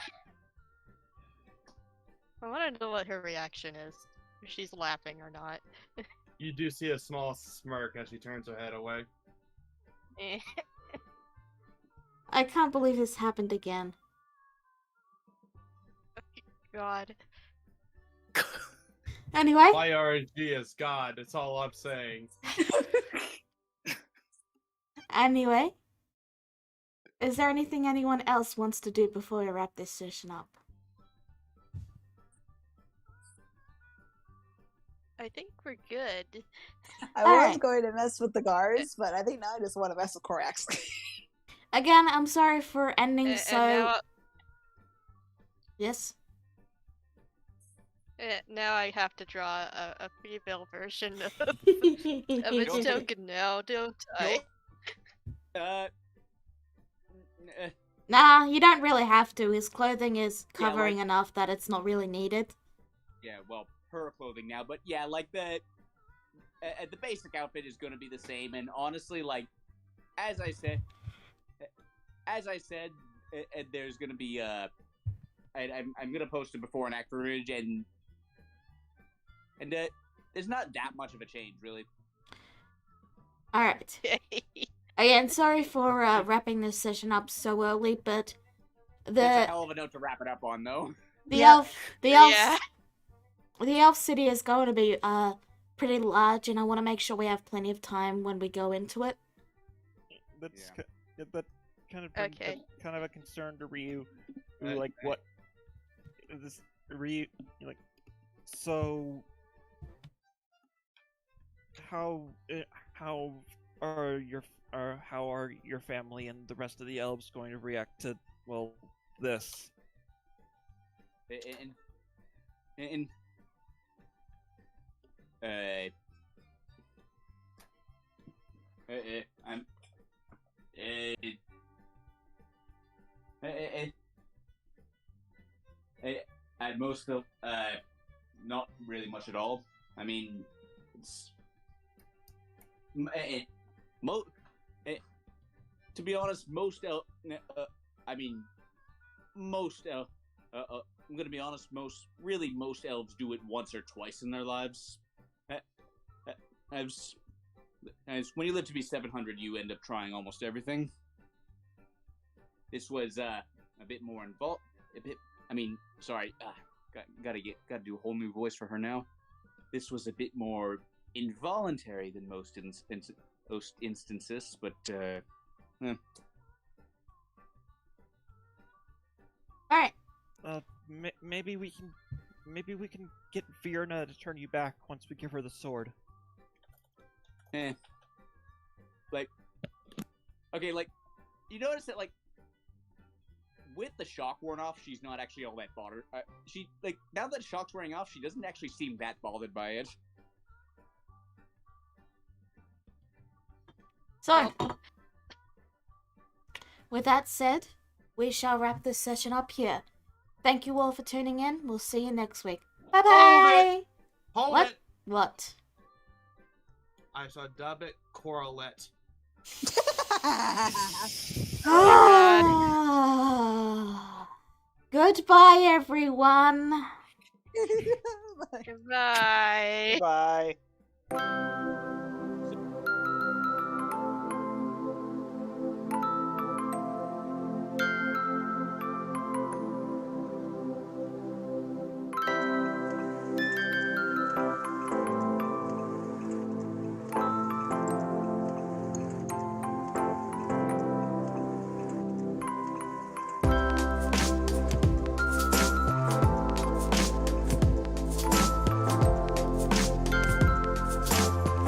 want to know what her reaction is. If she's laughing or not. You do see a small smirk as she turns her head away. Eh. I can't believe this happened again. God. Anyway, My RNG is God, that's all I'm saying. anyway. Is there anything anyone else wants to do before we wrap this session up? I think we're good. I All was right. going to mess with the guards, but I think now I just want to mess with Korax. Again, I'm sorry for ending And so... now, Yes? now I have to draw a female version of Of its token now, don't I? Nah, you don't really have to. His clothing is Yeah, covering enough that it's not really needed. Yeah, well, her clothing now, but yeah, like the basic outfit is going to be the same. And honestly, like as I said, there's going to be I'm going to post a before and after image, and there's not that much of a change, really. Alright. Again, sorry for wrapping this session up so early, but That's a the hell of a note to wrap it up on, though. the Yeah. elf city is going to be pretty large, and I want to make sure we have plenty of time when we go into it. That's Yeah. that kind of brings Okay. kind of a concern to Ryu. Who, Right, like right. what this Ryu like so how are your family and the rest of the elves going to react to this? And I'm at most of not really much at all. I mean, it's to be honest, most I'm gonna be honest, most elves do it once or twice in their lives. As when you live to be 700, you end up trying almost everything. This was a bit more involved. Gotta do a whole new voice for her now. This was a bit more involuntary than most instances, but Alright. Maybe we can get Virna to turn you back once we give her the sword. You notice that, with the shock worn off, she's not actually all that bothered. Now that the shock's wearing off, she doesn't actually seem that bothered by it. So, with that said, we shall wrap this session up here. Thank you all for tuning in. We'll see you next week. Bye-bye! Hold What? it! What? I shall dub it Correlette. Goodbye, everyone. Goodbye. Bye.